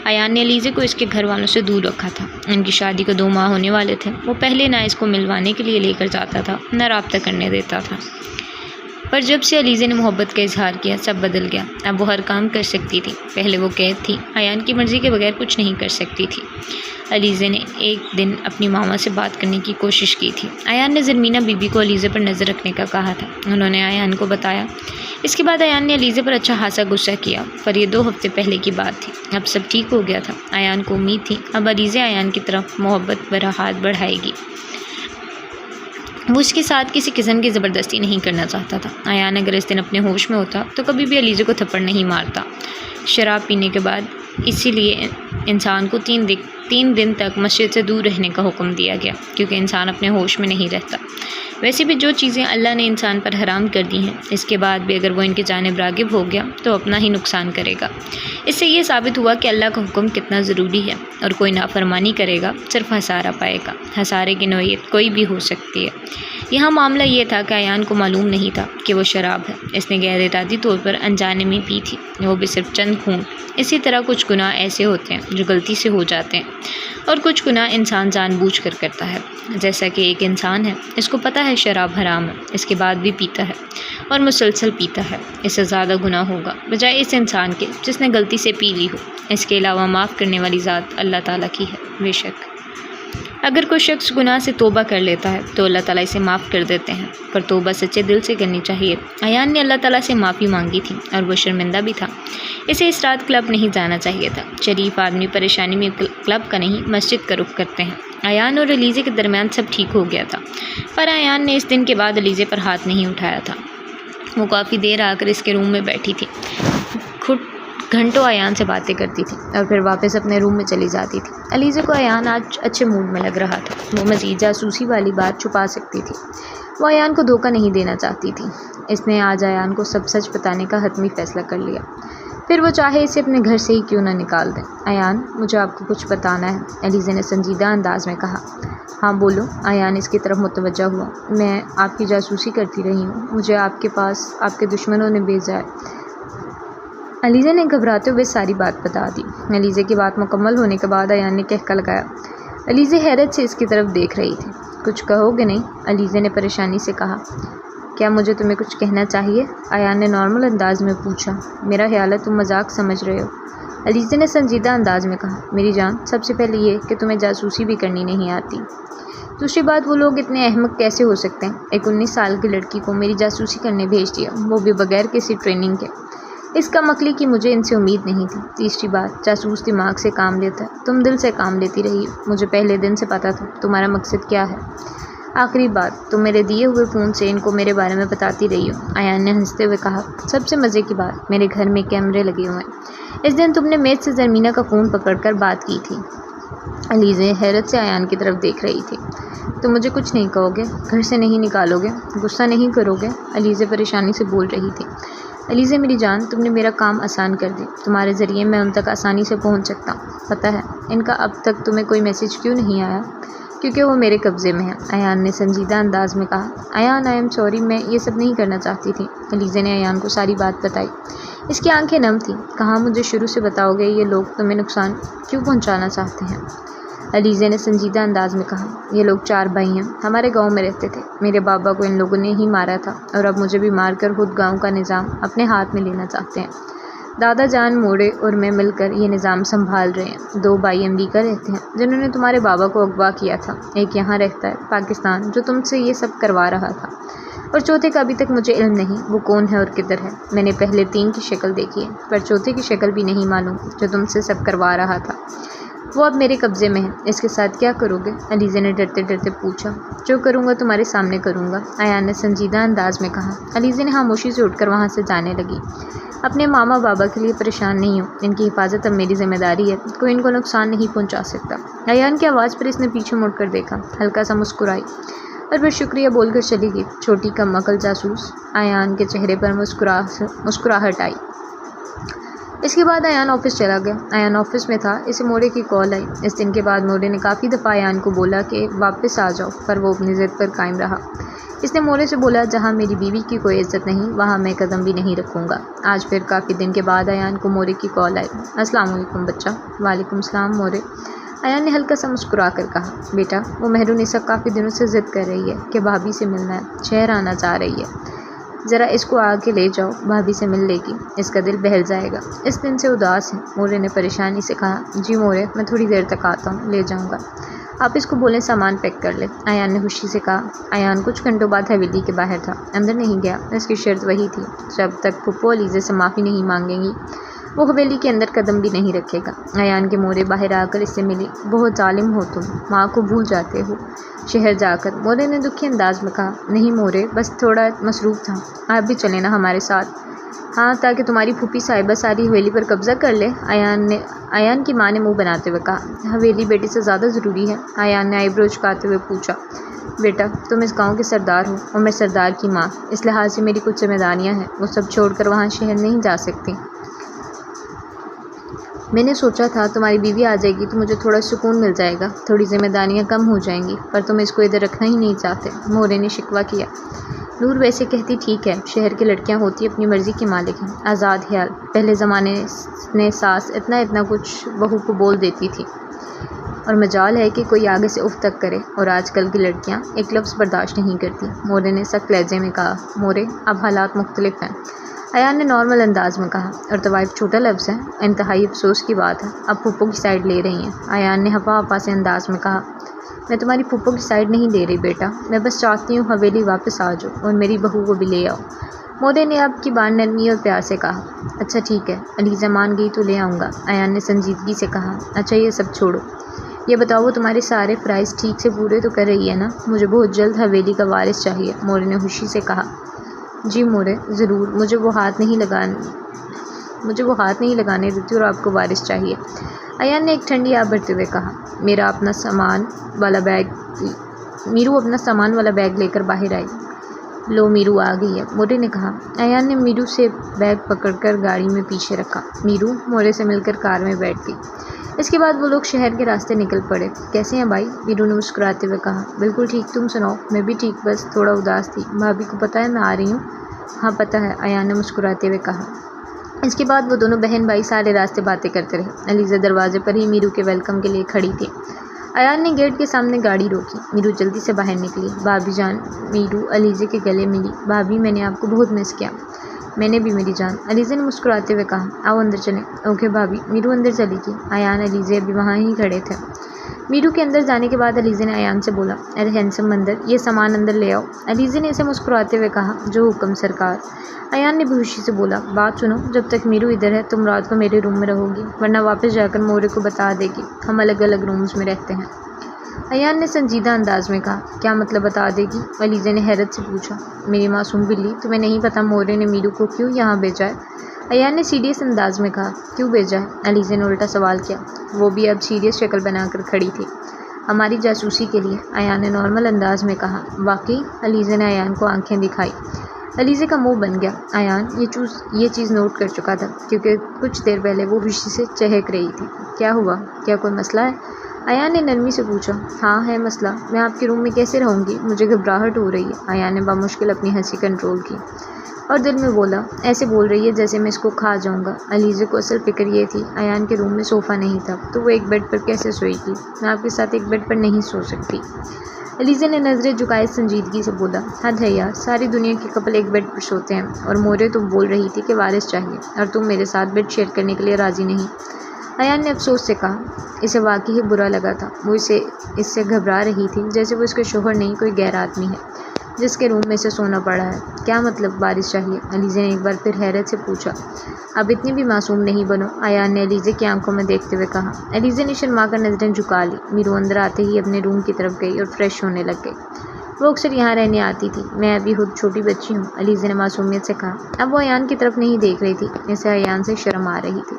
अयान ने अलीज़ा को इसके घर वालों से दूर रखा था। उनकी शादी को 2 माह होने वाले थे। वो पहले ना इसको मिलवाने के लिए लेकर जाता था, ना राब्ता करने देता था, पर जब से अलीज़ा ने मोहब्बत का इजहार किया सब बदल गया। अब वो हर काम कर सकती थी। पहले वो कैद थी, अयान की मर्ज़ी के बगैर कुछ नहीं कर सकती थी। अलीज़ा ने एक दिन अपनी मामा से बात करने की कोशिश की थी। अयान ने ज़रमीना बीबी को अलीज़ा पर नज़र रखने का कहा था। उन्होंने अयान को बताया। इसके बाद अयान ने अलीज़ा पर अच्छा खासा गुस्सा किया, पर यह 2 हफ्ते पहले की बात थी। अब सब ठीक हो गया था। अयान को उम्मीद थी अब अलीज़ा अयान की तरफ मोहब्बत भरा हाथ बढ़ाएगी। वो इसके साथ किसी किस्म की ज़बरदस्ती नहीं करना चाहता था। अयान अगर इस दिन अपने होश में होता तो कभी भी अलीज़ा को थप्पड़ नहीं मारता। शराब पीने के बाद इसीलिए इंसान को 3 दिन तक मस्जिद से दूर रहने का हुक्म दिया गया, क्योंकि इंसान अपने होश में नहीं रहता। वैसे भी जो चीज़ें अल्लाह ने इंसान पर हराम कर दी हैं, इसके बाद भी अगर वो इनकी जानिब रागिब हो गया तो अपना ही नुकसान करेगा। इससे ये साबित हुआ कि अल्लाह का हुक्म कितना ज़रूरी है, और कोई नाफरमानी करेगा सिर्फ हसारा पाएगा। हसारे की नौयत कोई भी हो सकती है। यहाँ मामला ये था कि अयान को मालूम नहीं था कि वो शराब है। इसने गैर इरादी तौर पर अनजाने में पी थी, वो भी सिर्फ चंद घूंट। इसी तरह कुछ गुनाह ऐसे होते हैं जो गलती से हो जाते हैं और कुछ गुनाह इंसान जानबूझकर करता है। जैसा कि एक इंसान है, इसको पता है शराब हराम है, इसके बाद भी पीता है और मुसलसल पीता है। इससे ज़्यादा गुनाह होगा बजाय इस इंसान के जिसने गलती से पी ली हो। इसके अलावा माफ़ करने वाली ज़ात अल्लाह ताला की है। बेशक अगर कोई शख्स गुनाह से तौबा कर लेता है तो अल्लाह ताला इसे माफ़ कर देते हैं, पर तौबा सच्चे दिल से करनी चाहिए। अयान ने अल्लाह ताला से माफ़ी मांगी थी और वो शर्मिंदा भी था। इसे इस रात क्लब नहीं जाना चाहिए था। शरीफ आदमी परेशानी में क्लब का नहीं, मस्जिद का रुख करते हैं। अयान और अलीज़े के दरमियान सब ठीक हो गया था, पर अयान ने इस दिन के बाद अलीज़े पर हाथ नहीं उठाया था। वो काफ़ी देर आकर इसके रूम में बैठी थी, खुद घंटों अयान से बातें करती थी और फिर वापस अपने रूम में चली जाती थी। अलीज़े को अयान आज अच्छे मूड में लग रहा था। वो मज़ीद जासूसी वाली बात छुपा सकती थी। वो अयान को धोखा नहीं देना चाहती थी। इसने आज अयान को सब सच बताने का हतमी फ़ैसला कर लिया, फिर वो चाहे इसे अपने घर से ही क्यों ना निकाल दें। अयान, मुझे आपको कुछ बताना है, अलीज़े ने संजीदा अंदाज में कहा। हाँ बोलो। अयान इसकी तरफ मुतवज्जा हुआ। मैं आपकी जासूसी करती रही हूँ, मुझे आपके पास आपके दुश्मनों ने भेजा है। अलीज़े ने घबराते हुए सारी बात बता दी। अलीज़े की बात मुकम्मल होने के बाद अयान ने कहका लगाया। अलीज़े हैरत से इसकी तरफ देख रही थी। कुछ कहोगे नहीं? अलीज़े ने परेशानी से कहा। क्या मुझे तुम्हें कुछ कहना चाहिए? अयान ने नॉर्मल अंदाज में पूछा। मेरा ख्याल है तुम मजाक समझ रहे हो, अलीज़े ने संजीदा अंदाज में कहा। मेरी जान, सबसे पहले ये कि तुम्हें जासूसी भी करनी नहीं आती। दूसरी बात, वो लोग इतने अहमक कैसे हो सकते हैं? एक 19 साल की लड़की को मेरी जासूसी करने भेज दिया, वो भी बगैर किसी ट्रेनिंग के। इसका मकली की मुझे इनसे उम्मीद नहीं थी। तीसरी बात, जासूस दिमाग से काम लेता है, तुम दिल से काम लेती रही हो। मुझे पहले दिन से पता था तुम्हारा मकसद क्या है। आखिरी बात, तुम मेरे दिए हुए फ़ोन से इनको मेरे बारे में बताती रही हो। अयान ने हंसते हुए कहा। सबसे मज़े की बात, मेरे घर में कैमरे लगे हुए हैं। इस दिन तुमने मेज से ज़रमीना का फ़ोन पकड़कर बात की थी। अलीज़े हैरत से अयान की तरफ देख रही थी। तुम मुझे कुछ नहीं कहोगे? घर से नहीं निकालोगे? गुस्सा नहीं करोगे? अलीज़े परेशानी से बोल रही थी। अलीज़े मेरी जान, तुमने मेरा काम आसान कर दिया। तुम्हारे ज़रिए मैं उन तक आसानी से पहुंच सकता हूँ। पता है इनका अब तक तुम्हें कोई मैसेज क्यों नहीं आया? क्योंकि वो मेरे कब्ज़े में है, अयान ने संजीदा अंदाज में कहा। अयान, आई एम सॉरी, मैं ये सब नहीं करना चाहती थी। अलीज़े ने अयान को सारी बात बताई। इसकी आंखें नम थीं। कहाँ मुझे शुरू से बताओगे ये लोग तुम्हें नुकसान क्यों पहुँचाना चाहते हैं? अलीज़े ने संजीदा अंदाज में कहा। ये लोग 4 भाई हैं, हमारे गांव में रहते थे। मेरे बाबा को इन लोगों ने ही मारा था और अब मुझे भी मारकर खुद गांव का निज़ाम अपने हाथ में लेना चाहते हैं। दादा जान मोड़े और मैं मिलकर ये निज़ाम संभाल रहे हैं। 2 भाई अमेरिका रहते हैं जिन्होंने तुम्हारे बाबा को अगवा किया था। एक यहाँ रहता है पाकिस्तान, जो तुमसे ये सब करवा रहा था, और चौथे का अभी तक मुझे इल्म नहीं वो कौन है और किधर है। मैंने पहले 3 की शक्ल देखी है, पर चौथे की शक्ल भी नहीं मालूम, जो तुमसे सब करवा रहा था। वो अब मेरे कब्ज़े में है। इसके साथ क्या करोगे? अलीज़े ने डरते डरते पूछा। जो करूँगा तुम्हारे सामने करूँगा, अयान ने संजीदा अंदाज में कहा। अलीज़े ने खामोशी से उठकर वहाँ से जाने लगी। अपने मामा बाबा के लिए परेशान नहीं हूँ, इनकी हिफाजत अब मेरी जिम्मेदारी है, कोई इनको नुकसान नहीं पहुँचा सकता। अयान की आवाज़ पर इसने पीछे मुड़कर देखा, हल्का सा मुस्कुराई और फिर शुक्रिया बोलकर चली गई। छोटी कम अकल जासूस। अयान के चेहरे पर मुस्कुराहट आई। इसके बाद अयान ऑफिस चला गया। अयान ऑफिस में था, इसे मोड़े की कॉल आई। इस दिन के बाद मोड़े ने काफ़ी दफ़ा अयान को बोला कि वापस आ जाओ, पर वो अपनी ज़िद पर कायम रहा। इसने मोड़े से बोला, जहाँ मेरी बीवी की कोई इज्जत नहीं, वहाँ मैं कदम भी नहीं रखूँगा। आज फिर काफ़ी दिन के बाद अयान को मोड़े की कॉल आई। अस्सलाम वालेकुम बच्चा। वालेकुम सलाम मोड़े। अयान ने हल्का सा मुस्कुरा कर कहा, बेटा वो मेहरुनिसा काफ़ी दिनों से ज़िद कर रही है कि भाभी से मिलना है, शहर आना चाह रही है। ज़रा इसको आके ले जाओ, भाभी से मिल लेगी, इसका दिल बहल जाएगा। इस दिन से उदास है, मोरे ने परेशानी से कहा। जी मोरे, मैं थोड़ी देर तक आता हूँ, ले जाऊँगा। आप इसको बोलें सामान पैक कर ले, अयान ने खुशी से कहा। अयान कुछ घंटों बाद हवेली के बाहर था, अंदर नहीं गया। इसकी शर्त वही थी, जब तक फुप्पो अलीज़े से माफ़ी नहीं मांगेंगी वो हवेली के अंदर कदम भी नहीं रखेगा। अयान के मोरे बाहर आकर इससे मिली। बहुत जालिम हो तुम, माँ को भूल जाते हो शहर जाकर, मोरे ने दुखी अंदाज में कहा। नहीं मोरे, बस थोड़ा मसरूफ़ था, आप भी चले ना हमारे साथ। हाँ, ताकि तुम्हारी फूफी साहिबा सारी हवेली पर कब्ज़ा कर ले, अयान की माँ ने मुंह बनाते हुए कहा। हवेली बेटी से ज़्यादा ज़रूरी है, अयान ने आईब्रो झुकाते हुए पूछा। बेटा तुम इस गांव के सरदार हो और मैं सरदार की माँ, इस लिहाज से मेरी कुछ जिम्मेदारियाँ हैं, वो सब छोड़कर वहाँ शहर नहीं जा सकती। मैंने सोचा था तुम्हारी बीवी आ जाएगी तो मुझे थोड़ा सुकून मिल जाएगा, थोड़ी जिम्मेदारियां कम हो जाएंगी, पर तुम इसको इधर रखना ही नहीं चाहते। मोरे ने शिकवा किया। नूर वैसे कहती ठीक है, शहर की लड़कियां होती अपनी मर्ज़ी की मालिक हैं, आज़ाद ख्याल। पहले ज़माने में सास इतना इतना कुछ बहू को बोल देती थी और मजाल है कि कोई आगे से उफ तक करे, और आजकल की लड़कियां एक लफ्ज़ बर्दाश्त नहीं करती। मोरे ने सख्त लहजे में कहा। मोरे, अब हालात मुख्तलिफ हैं, अयान ने नॉर्मल अंदाज में कहा। और तवाइफ छोटा लफ्ज़ है, इंतहाई अफसोस की बात है, अब फूफो की साइड ले रही हैं। अयान ने हफा हफा से अंदाज में कहा। मैं तुम्हारी फूफो की साइड नहीं ले रही बेटा, मैं बस चाहती हूँ हवेली वापस आ जाओ और मेरी बहू को भी ले आओ। मोरे ने अब की बार नरमी और प्यार से कहा। अच्छा ठीक है, अलीज़ा मान गई तो ले आऊँगा, अयान ने संजीदगी से कहा। अच्छा ये सब छोड़ो, ये बताओ वो तुम्हारे सारे फ़राइज़ ठीक से पूरे तो कर रही है ना? मुझे बहुत जल्द हवेली का वारिस चाहिए, मोरे ने खुशी से कहा। जी मोरे, ज़रूर, मुझे वो हाथ नहीं लगाने देती और आपको वारिस चाहिए, अयान ने एक ठंडी आह भरते हुए कहा। मीरू अपना सामान वाला बैग लेकर बाहर आई। लो मीरू आ गई है, मोरे ने कहा। अयान ने मीरू से बैग पकड़कर गाड़ी में पीछे रखा। मीरू मोरे से मिलकर कार में बैठ गई। इसके बाद वो लोग शहर के रास्ते निकल पड़े। कैसे हैं भाई? मीरू ने मुस्कुराते हुए कहा। बिल्कुल ठीक, तुम सुनाओ? मैं भी ठीक, बस थोड़ा उदास थी। भाभी को पता है मैं आ रही हूँ? हाँ पता है, अयान ने मुस्कुराते हुए कहा। इसके बाद वो दोनों बहन भाई सारे रास्ते बातें करते रहे। अलीज़ा दरवाजे पर ही मीरू के वेलकम के लिए खड़ी थी। अयान ने गेट के सामने गाड़ी रोकी। मीरू जल्दी से बाहर निकली। भाभी जान, मीरू अलीज़ा के गले मिली। भाभी, मैंने आपको बहुत मिस किया। मैंने भी मेरी जान, अलीज़ा ने मुस्कुराते हुए कहा। आओ अंदर चलें। ओके भाभी। मीरू अंदर चली गई। अयान अलीज़ा अभी वहाँ ही खड़े थे। मीरू के अंदर जाने के बाद अलीज़ा ने अयान से बोला, अरे हैंडसम अंदर, ये सामान अंदर ले आओ। अलीज़ा ने इसे मुस्कुराते हुए कहा, जो हुक्म सरकार। अयान ने बेहोशी से बोला, बात सुनो, जब तक मीरू इधर है तुम रात को मेरे रूम में रहोगी, वरना वापस जाकर मोरे को बता देगी हम अलग अलग रूम्स में रहते हैं। अयान ने संजीदा अंदाज में कहा। क्या मतलब बता देगी? अलीज़ा ने हैरत से पूछा। मेरी मासूम बिल्ली, तुम्हें नहीं पता मोरे ने मीरू को क्यों यहाँ भेजा है? अयान ने सीरियस अंदाज में कहा। क्यों भेजा है? अलीज़ा ने उल्टा सवाल किया। वो भी अब सीरियस शक्ल बनाकर खड़ी थी। हमारी जासूसी के लिए, अयान ने नॉर्मल अंदाज में कहा। वाकई? अलीज़ा ने अयान को आंखें दिखाई। अलीज़ा का मुंह बन गया। अयान ये चीज़ नोट कर चुका था, क्योंकि कुछ देर पहले वो खुशी से चहक रही थी। क्या हुआ? क्या कोई मसला है? अयान ने नरमी से पूछा। हाँ है मसला, मैं आपके रूम में कैसे रहूँगी? मुझे घबराहट हो रही है। अयान ने बामुश्किल अपनी हंसी कंट्रोल की और दिल में बोला, ऐसे बोल रही है जैसे मैं इसको खा जाऊँगा। अलीज़ा को असल फिक्र ये थी, अयान के रूम में सोफ़ा नहीं था तो वो एक बेड पर कैसे सोएगी? मैं आपके साथ एक बेड पर नहीं सो सकती। अलीज़ा ने नज़रें झुकाए संजीदगी से बोला। हद है यार, सारी दुनिया के कपल एक बेड पर सोते हैं, और मोरे तुम बोल रही थी कि वारिस चाहिए और तुम मेरे साथ बेड शेयर करने के लिए राज़ी नहीं। अयान ने अफसोस से कहा। इसे वाकई ही बुरा लगा था। वो इससे घबरा रही थी, जैसे वो इसके शोहर नहीं कोई गैर आदमी है जिसके रूम में से सोना पड़ा है। क्या मतलब वारिस चाहिए? अलीज़ा ने एक बार फिर हैरत से पूछा। अब इतनी भी मासूम नहीं बनो, अयान ने अलीज़ा की आंखों में देखते हुए कहा। अलीज़ा ने शर्मा कर नज़रें झुका ली। मीरू अंदर आते ही अपने रूम की तरफ गई और फ्रेश होने लग गई। वो अक्सर यहाँ रहने आती थी। मैं अभी खुद छोटी बच्ची हूँ, अलीज़ा ने मासूमियत से कहा। अब वो अयान की तरफ नहीं देख रही थी, इसे अयान से शर्म आ रही थी।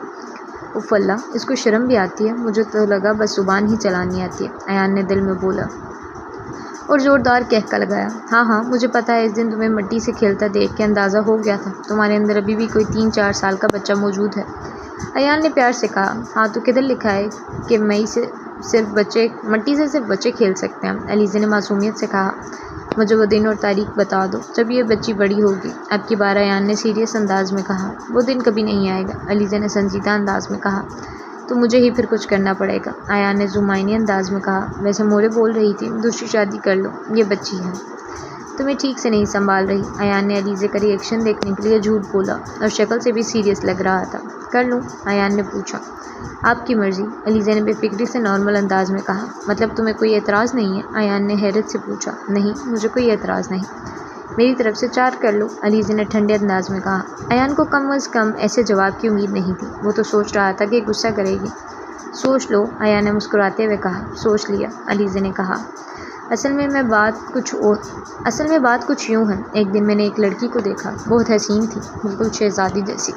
उफ़ अल्लाह, इसको शर्म भी आती है? मुझे तो लगा बस ज़ुबान ही चलानी आती है, अयान ने दिल में बोला और ज़ोरदार कहका लगाया। हाँ हाँ, मुझे पता है, इस दिन तुम्हें मिट्टी से खेलता देख के अंदाज़ा हो गया था तुम्हारे अंदर अभी भी कोई 3-4 साल का बच्चा मौजूद है। अयान ने प्यार से कहा। हाँ तो किधर लिखा है कि मिट्टी से सिर्फ बच्चे खेल सकते हैं? अलीज़ा ने मासूमियत से कहा। मुझे वो दिन और तारीख बता दो जब ये बच्ची बड़ी होगी। अब की बार अयान ने सीरियस अंदाज में कहा। वो दिन कभी नहीं आएगा, अलीज़ा ने संजीदा अंदाज में कहा। तो मुझे ही फिर कुछ करना पड़ेगा, अयान ने जुमाइनी अंदाज में कहा। वैसे मोरे बोल रही थी दूसरी शादी कर लो, ये बच्ची है, तुम्हें ठीक से नहीं संभाल रही। अयान ने अलीज़ा का रिएक्शन देखने के लिए झूठ बोला और शक्ल से भी सीरियस लग रहा था। कर लूँ? अयान ने पूछा। आपकी मर्ज़ी, अलीज़ा ने बेफिक्री से नॉर्मल अंदाज में कहा। मतलब तुम्हें कोई एतराज़ नहीं है? अयान ने हैरत से पूछा। नहीं, मुझे कोई एतराज़ नहीं, मेरी तरफ से 4 कर लो, अलीज़ा ने ठंडे अंदाज में कहा। अयान को कम अज़ कम ऐसे जवाब की उम्मीद नहीं थी। वो तो सोच रहा था कि गुस्सा करेगी। सोच लो, अयान ने मुस्कुराते हुए कहा। सोच लिया, अलीज़ा ने कहा। असल में बात कुछ यूँ है। एक दिन मैंने एक लड़की को देखा, बहुत हसीन थी, बिल्कुल शहज़ादी जैसी।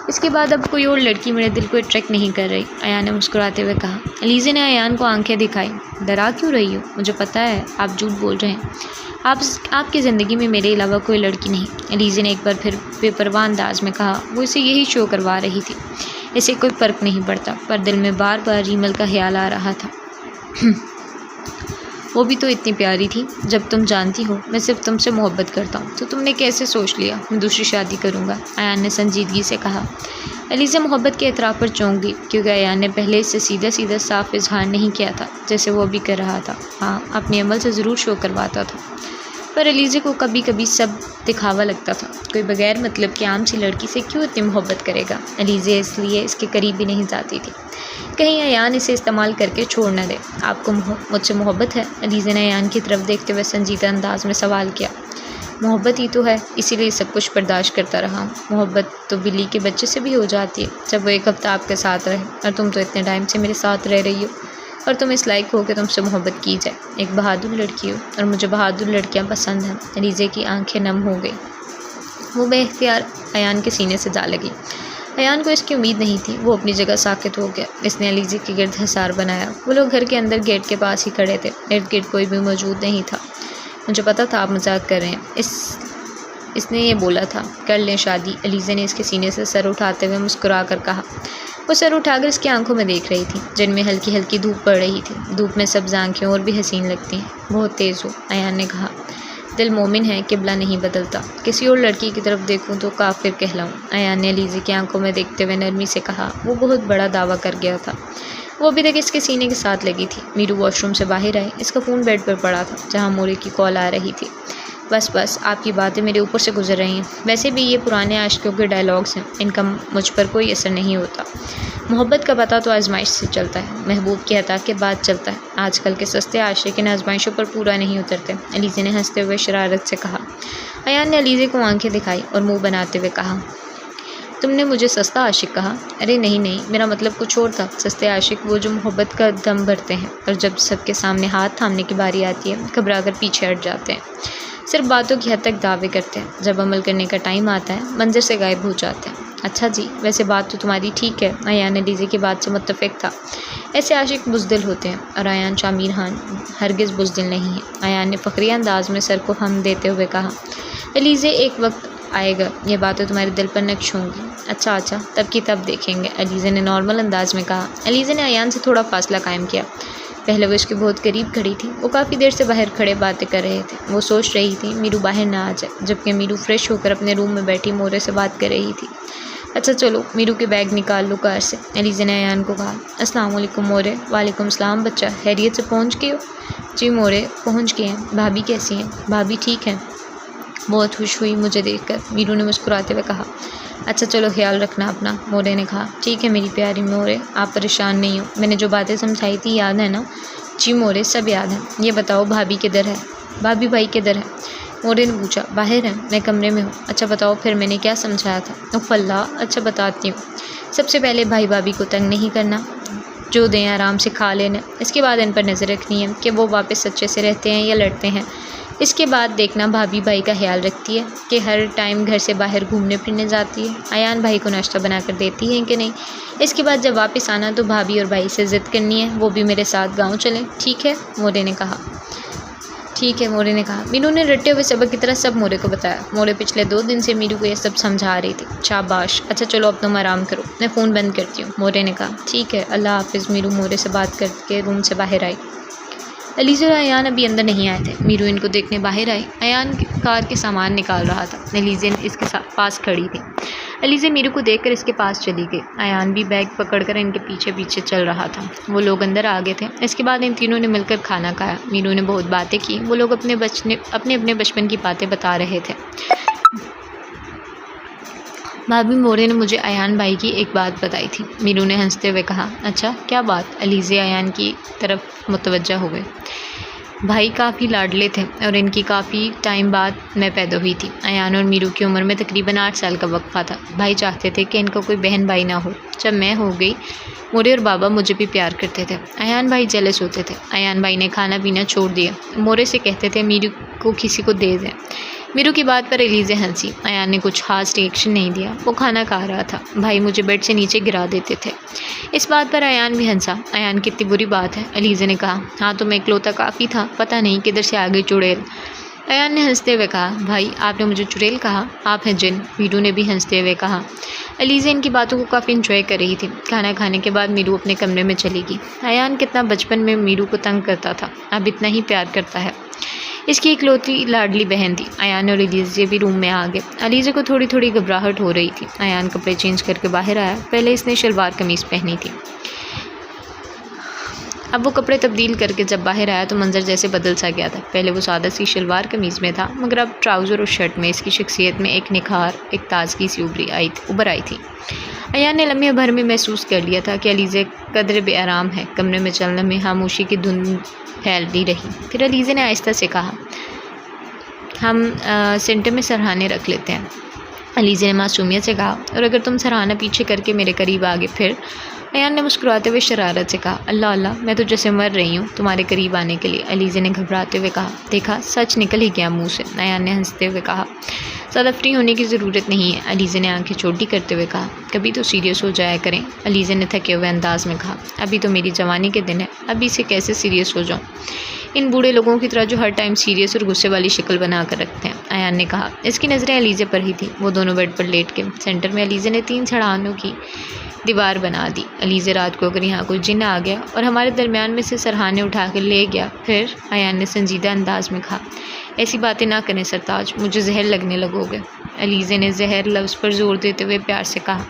इसके बाद अब कोई और लड़की मेरे दिल को अट्रैक्ट नहीं कर रही, अयान ने मुस्कुराते हुए कहा। अलीज़ा ने अयान को आंखें दिखाई। डरा क्यों रही हो? मुझे पता है आप झूठ बोल रहे हैं। आपकी ज़िंदगी में मेरे अलावा कोई लड़की नहीं, अलीज़ा ने एक बार फिर बेपरवाह अंदाज में कहा। वो इसे यही शो करवा रही थी। इसे कोई फ़र्क नहीं पड़ता, पर दिल में बार बार रीमल का ख्याल आ रहा था। वो भी तो इतनी प्यारी थी। जब तुम जानती हो मैं सिर्फ तुमसे मोहब्बत करता हूँ तो तुमने कैसे सोच लिया मैं दूसरी शादी करूँगा? अयान ने संजीदगी से कहा। एलिज़ा मोहब्बत के एतराफ़ पर चौंक गई, क्योंकि अयान ने पहले इससे सीधा सीधा साफ इजहार नहीं किया था जैसे वो अभी कर रहा था। हाँ, अपने अमल से ज़रूर शो करवाता था, पर एलिज़ा को कभी कभी सब दिखावा लगता था। कोई बगैर मतलब की आम सी लड़की से क्यों इतनी मोहब्बत करेगा? एलिज़ा इसलिए इसके करीब भी नहीं जाती थी, कहीं अयान इसे इस्तेमाल करके छोड़ न दे। आपको मुझसे मोहब्बत है? एलिज़ा ने अयान की तरफ देखते हुए संजीदा अंदाज में सवाल किया। मोहब्बत ही तो है, इसीलिए सब कुछ बर्दाश्त करता रहा हूँ। मोहब्बत तो बिल्ली के बच्चे से भी हो जाती है, जब वो एक हफ़्ता आपके साथ रहे, और तुम तो इतने टाइम से मेरे साथ रह रही हो और तुम इस लायक हो कि तुमसे मोहब्बत की जाए। एक बहादुर लड़की हो और मुझे बहादुर लड़कियाँ पसंद हैं। एलिज़ा की आंखें नम हो गई, वो बेख्तियार अयान के सीने से जा लगी। अयान को इसकी उम्मीद नहीं थी। वो अपनी जगह साकित हो गया। इसने एलिज़ा के गिर्द हिसार बनाया। वो लोग घर के अंदर गेट के पास ही खड़े थे, इर्द गिर्द कोई भी मौजूद नहीं था। मुझे पता था आप मजाक कर रहे हैं, इसने ये बोला था। कर लें शादी, एलिज़ा ने इसके सीने से सर उठाते हुए मुस्कुरा कर कहा। वो सर उठाकर इसकी आंखों में देख रही थी, जिनमें हल्की हल्की धूप पड़ रही थी। धूप में सब्ज़ आंखें और भी हसीन लगती हैं। बहुत तेज़ हो, अयान ने कहा। दिल मोमिन है, किबला नहीं बदलता। किसी और लड़की की तरफ देखूं तो काफिर कहलाऊं, अयान ने एलिज़ा की आंखों में देखते हुए नरमी से कहा। वो बहुत बड़ा दावा कर गया था। वो अभी तक इसके सीने के साथ लगी थी। मीरू वॉशरूम से बाहर आई। इसका फ़ोन बेड पर पड़ा था, जहाँ मोरे की कॉल आ रही थी। बस आपकी बातें मेरे ऊपर से गुजर रही हैं। वैसे भी ये पुराने आशिकों के डायलॉग्स हैं, इनका मुझ पर कोई असर नहीं होता। मोहब्बत का पता तो आजमाइश से चलता है, महबूब की अता के बाद चलता है। आजकल के सस्ते आशिक इन आजमाइशों पर पूरा नहीं उतरते, एलिज़ा ने हंसते हुए शरारत से कहा। अयान ने एलिज़ा को आंखें दिखाई और मुंह बनाते हुए कहा, तुमने मुझे सस्ता आशिक कहा? अरे नहीं, मेरा मतलब कुछ और था। सस्ते आशिक वो जो मोहब्बत का दम भरते हैं और जब सबके सामने हाथ थामने की बारी आती है घबरा कर पीछे हट जाते हैं। सिर्फ बातों की हद तक दावे करते हैं, जब अमल करने का टाइम आता है मंजर से गायब हो जाते हैं। अच्छा जी, वैसे बात तो तुम्हारी ठीक है। अयान एलिज़ा की बात से मुत्तफ़िक था। ऐसे आशिक बुज़दिल होते हैं, और अयान शामिर खान हरगिज़ बुज़दिल नहीं है। अयान ने फ़ख्रिया अंदाज में सर को हम देते हुए कहा। एलिज़ा, एक वक्त आएगा ये बातें तुम्हारे दिल पर नक्श होंगी। अच्छा, तब की तब देखेंगे, एलिज़ा ने नॉर्मल अंदाज में कहा। एलिज़ा ने अयान से थोड़ा फासला कायम किया। पहले वो इसके बहुत करीब खड़ी थी। वो काफ़ी देर से बाहर खड़े बातें कर रहे थे। वो सोच रही थी मीरू बाहर ना आ जाए, जबकि मीरू फ्रेश होकर अपने रूम में बैठी मोरे से बात कर रही थी। अच्छा चलो, मीरू के बैग निकाल लो कार से, एलिज़ा ने अयान को कहा। अस्सलाम वालेकुम मोरे। वालेकुम सलाम बच्चा, खैरियत से पहुँच गए हो? जी मोरे, पहुँच गए हैं। भाभी कैसी हैं? भाभी ठीक हैं। बहुत खुश हुई मुझे देखकर, मीरू ने मुस्कुराते हुए कहा। अच्छा चलो, ख्याल रखना अपना, मोरे ने कहा। ठीक है मेरी प्यारी मोरे, आप परेशान नहीं हो। मैंने जो बातें समझाई थी याद है ना? जी मोरे, सब याद है। ये बताओ भाभी किधर है? भाभी भाई किधर है? मोरे ने पूछा। बाहर है, मैं कमरे में हूँ। अच्छा बताओ फिर मैंने क्या समझाया था? उफ़ अल्लाह, अच्छा बताती हूँ। सबसे पहले भाई भाभी को तंग नहीं करना, जो दें आराम से खा लेना। इसके बाद इन पर नज़र रखनी है कि वो वापस अच्छे से रहते हैं या लड़ते हैं। इसके बाद देखना भाभी भाई का ख्याल रखती है कि हर टाइम घर से बाहर घूमने फिरने जाती है, अयान भाई को नाश्ता बना कर देती है कि नहीं। इसके बाद जब वापस आना तो भाभी और भाई से ज़िद करनी है, वो भी मेरे साथ गाँव चलें, ठीक है? मोरे ने कहा। ठीक है, मोरे ने कहा। मीनू ने रट्टे हुए सबक की तरह सब मोरे को बताया। मोरे पिछले 2 दिन से मीरू को ये सब समझा रही थी। शाबाश। अच्छा चलो अब तुम आराम करो, मैं फ़ोन बंद करती हूँ, मोरे ने कहा। ठीक है, अल्लाह हाफिज़। मीरू मोरे से बात करके रूम से बाहर आई। एलिज़ा और अयान अभी अंदर नहीं आए थे। मीरू इनको देखने बाहर आई। अयान कार के सामान निकाल रहा था। एलिज़ा इसके पास खड़ी थी। एलिज़ा मीरू को देखकर इसके पास चली गई। अयान भी बैग पकड़कर इनके पीछे पीछे चल रहा था। वो लोग अंदर आ गए थे। इसके बाद इन तीनों ने मिलकर खाना खाया। मीरू ने बहुत बातें की। वो लोग अपने बचपन की बातें बता रहे थे। भाभी मोरे ने मुझे अयान भाई की एक बात बताई थी, मीरू ने हंसते हुए कहा। अच्छा क्या बात? एलिज़ा अयान की तरफ मुतवज्जा हो गए। भाई काफ़ी लाडले थे और इनकी काफ़ी टाइम बाद मैं पैदा हुई थी। अयान और मीरू की उम्र में तकरीबन 8 साल का वक्फा था। भाई चाहते थे कि इनका कोई बहन भाई ना हो। जब मैं हो गई, मोरे और बाबा मुझे भी प्यार करते थे। अयान भाई जेलस होते थे। अयान भाई ने खाना पीना छोड़ दिया। मोरे से कहते थे मीरू को किसी को दे दें। मीरू की बात पर एलिज़ा हंसी। अयान ने कुछ खास रिएक्शन नहीं दिया। वो खाना खा रहा था। भाई मुझे बेड से नीचे गिरा देते थे। इस बात पर अयान भी हंसा। अयान कितनी बुरी बात है, एलिज़ा ने कहा। हाँ तो मैं इकलौता काफ़ी था, पता नहीं किधर से आ गई चुड़ैल। अयान ने हंसते हुए कहा, भाई आपने मुझे चुड़ैल कहा, आप हैं जिन। मीरू ने भी हंसते हुए कहा। अलीज़ा इनकी बातों को काफ़ी इंजॉय कर रही थी। खाना खाने के बाद मीरू अपने कमरे में चली गई। अयान कितना बचपन में मीरू को तंग करता था, अब इतना ही प्यार करता है। इसकी इकलौती लाडली बहन थी। अयान और अलीज़ा भी रूम में आ गए। अलीज़ा को थोड़ी थोड़ी घबराहट हो रही थी। अयान कपड़े चेंज करके बाहर आया। पहले इसने शलवार कमीज़ पहनी थी, अब वो कपड़े तब्दील करके जब बाहर आया तो मंजर जैसे बदल सा गया था। पहले वो सादा सी शलवार कमीज़ में था, मगर अब ट्राउज़र और शर्ट में इसकी शख्सियत में एक निखार, एक ताजगी सी उभर आई थी। अयान ने लम्हे भर में महसूस कर लिया था कि अलीज़ा कदर बेआराम है। कमरे में चलने में खामोशी की धुन फैलती रही। फिर अलीज़ा ने आहिस्ता से कहा, हम सेंटर में सरहाने रख लेते हैं। अलीज़ा ने मासूमियत से कहा, और अगर तुम सरहाना पीछे करके मेरे करीब आ गए फिर? अयान ने मुस्कुराते हुए शरारत से कहा, अल्लाह अल्लाह, मैं तो जैसे मर रही हूँ तुम्हारे करीब आने के लिए। अलीज़ा ने घबराते हुए कहा, देखा सच निकल ही गया मुँह से। अयान ने हंसते हुए कहा, ज़्यादा फ्री होने की ज़रूरत नहीं है। अलीज़ा ने आंखें छोटी करते हुए कहा, कभी तो सीरियस हो जाया करें। अलीज़ा ने थके हुए अंदाज में कहा, अभी तो मेरी जवानी के दिन है, अभी से कैसे सीरियस हो जाऊँ, इन बूढ़े लोगों की तरह जो हर टाइम सीरियस और गुस्से वाली शक्ल बना कर रखते हैं। अयान ने कहा। इसकी नज़रें अलीज़ा पर ही थी। वो दोनों बेड पर लेट के सेंटर में अलीज़ा ने 3 छड़ानों की दीवार बना दी। अलीज़ा, रात को अगर यहाँ कोई जिन्न आ गया और हमारे दरमियान में से सरहाने उठा कर ले गया फिर? अयान ने संजीदा अंदाज में कहा, ऐसी बातें ना करें सरताज, मुझे जहर लगने लगोगे। अलीज़ा ने जहर लफ्ज़ पर जोर देते हुए प्यार से कहा,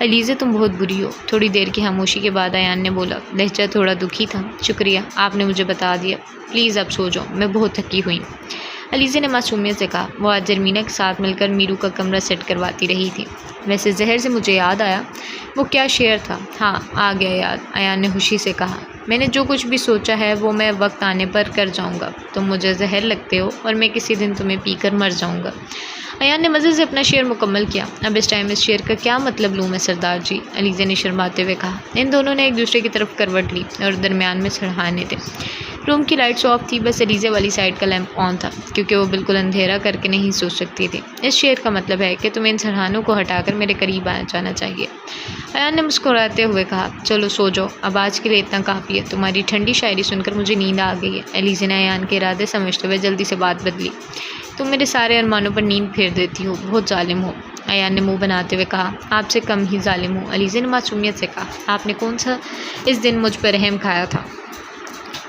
अलीज़ा तुम बहुत बुरी हो। थोड़ी देर की खामोशी के बाद अयान ने बोला, लहजा थोड़ा दुखी था। शुक्रिया, आपने मुझे बता दिया। प्लीज़ अब सो जाओ, मैं बहुत थकी हुई हूँ। अलीज़ा ने मासूमियत से कहा। वो आज जरमीना के साथ मिलकर मीरू का कमरा सेट करवाती रही थी। वैसे जहर से मुझे याद आया, वो क्या शेर था? हाँ, आ गया याद, अयान ने खुशी से कहा। मैंने जो कुछ भी सोचा है वो मैं वक्त आने पर कर जाऊँगा। तुम मुझे जहर लगते हो और मैं किसी दिन तुम्हें पीकर मर जाऊँगा। अयान ने मज़े से अपना शेर मुकम्मल किया। अब इस टाइम इस शेर का क्या मतलब लूँ मैं सरदार जी? अलीज़ा ने शर्माते हुए कहा। इन दोनों ने एक दूसरे की तरफ करवट ली और दरमियान में सरहाने थे। रूम की लाइट्स ऑफ थी, बस अलीज़ा वाली साइड का लैंप ऑन था, क्योंकि वो बिल्कुल अंधेरा करके नहीं सो सकती थी। इस शेर का मतलब है कि तुम्हें इन सरहानों को हटाकर मेरे करीब आ जाना चाहिए। अयान ने मुस्कुराते हुए कहा, चलो सो जाओ, अब आज के लिए इतना काफ़ी है। तुम्हारी ठंडी शायरी सुनकर मुझे नींद आ गई है। अलीज़ा ने अयान के इरादे समझते हुए जल्दी से बात बदली। तुम मेरे सारे अरमानों पर नींद फेर देती हो, बहुत जालिम हो। अयान ने मुंह बनाते हुए कहा, आपसे कम ही जालिम हूँ। अलीज़ा ने मासूमियत से कहा, आपने कौन सा इस दिन मुझ पर रहम खाया था?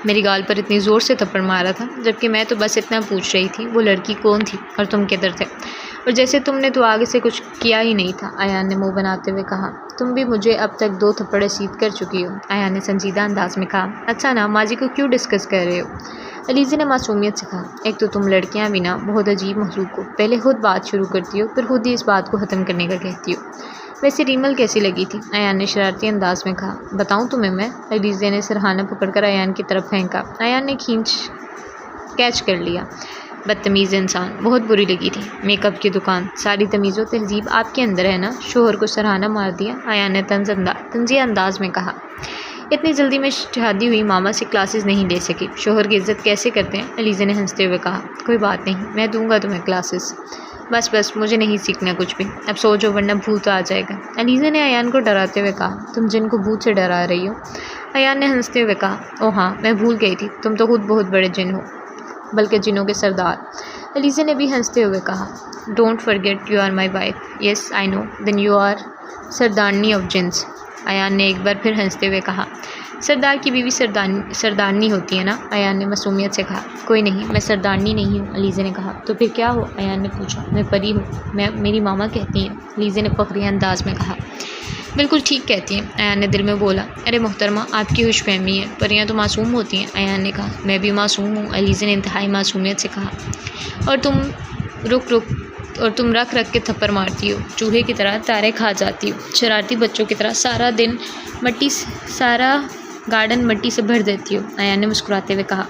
मेरी गाल पर इतनी ज़ोर से थप्पड़ मारा था, जबकि मैं तो बस इतना पूछ रही थी वो लड़की कौन थी और तुम किधर थे, और जैसे तुमने तो आगे से कुछ किया ही नहीं था। अयान ने मुंह बनाते हुए कहा, तुम भी मुझे अब तक 2 थप्पड़ रसीद कर चुकी हो। अयान ने संजीदा अंदाज में कहा, अच्छा ना, माजी को क्यों डिस्कस कर रहे हो? अलीज़ा ने मासूमियत से कहा, एक तो तुम लड़कियां भी ना बहुत अजीब मखलूक हो, पहले खुद बात शुरू करती हो फिर खुद ही इस बात को ख़त्म करने का कहती हो। वैसे रीमल कैसी लगी थी? अयान ने शरारती अंदाज में कहा, बताऊं तुम्हें मैं? अलीज़ा ने सरहाना पकड़कर अयान की तरफ फेंका। अयान ने कैच कर लिया। बदतमीज़ इंसान, बहुत बुरी लगी थी। मेकअप की दुकान, सारी तमीज़ व तहजीब आपके अंदर है ना? शोहर को सरहाना मार दिया। अयान ने तंज़िया अंदाज में कहा, इतनी जल्दी में शादी हुई, मामा से क्लासेस नहीं ले सकी, शोहर की इज़्ज़त कैसे करते हैं? अलीज़ा ने हंसते हुए कहा, कोई बात नहीं, मैं दूंगा तुम्हें क्लासेस। बस मुझे नहीं सीखना कुछ भी, अब सो जाओ वरना भूत आ जाएगा। अलीज़ा ने अयान को डराते हुए कहा, तुम जिनको भूत से डरा रही हो? अयान ने हंसते हुए कहा, ओह हाँ, मैं भूल गई थी, तुम तो खुद बहुत बड़े जिन हो, बल्कि जिनों के सरदार। अलीज़ा ने भी हंसते हुए कहा, don't forget you are my wife. Yes I know, then you are sardarni of jeans. Ayaan ने एक बार फिर हंसते हुए कहा, सरदार की बीवी सरदारनी होती है ना? अयान ने मासूमियत से कहा, कोई नहीं, मैं सरदारनी नहीं हूँ। अलीज़ा ने कहा, तो फिर क्या हो? अयान ने पूछा, मैं परी हूँ, मेरी मामा कहती हैं। अलीज़ा ने फखरिया अंदाज में कहा, बिल्कुल ठीक कहती हैं। अयान ने दिल में बोला, अरे मोहतरमा, आपकी खुशफहमी है, परियां तो मासूम होती हैं। अयान ने कहा, मैं भी मासूम हूँ। अलीज़ा ने इंतहाई मासूमियत से कहा, और तुम रख के थप्पड़ मारती हो, चूहे की तरह तारे खा जाती हो, शरारती बच्चों की तरह सारा गार्डन मट्टी से भर देती हो। अयान ने मुस्कुराते हुए कहा,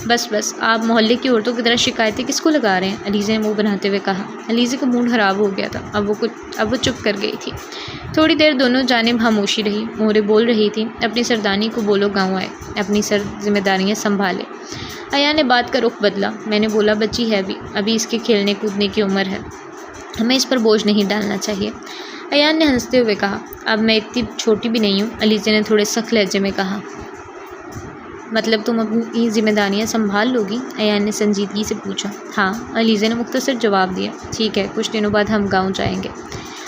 बस आप मोहल्ले की औरतों की तरह शिकायतें किसको लगा रहे हैं? अलीज़ा ने मुंह बनाते हुए कहा। अलीज़ा का मूड ख़राब हो गया था। अब वो चुप कर गई थी। थोड़ी देर दोनों जानिब खामोशी रही। मोहरे बोल रही थी, अपनी सरदानी को बोलो गाँव आए, अपनी जिम्मेदारियाँ संभाले। अयान ने बात का रुख बदला। मैंने बोला, बच्ची है अभी इसके खेलने कूदने की उम्र है, हमें इस पर बोझ नहीं डालना चाहिए। अयान ने हंसते हुए कहा, अब मैं इतनी छोटी भी नहीं हूँ। अलीज़ा ने थोड़े सख्त लहजे में कहा। मतलब तुम अपनी ज़िम्मेदारियाँ संभाल लोगी? अयान ने संजीदगी से पूछा। हाँ, अलीज़ा ने मुख्तसर जवाब दिया। ठीक है, कुछ दिनों बाद हम गाँव जाएंगे।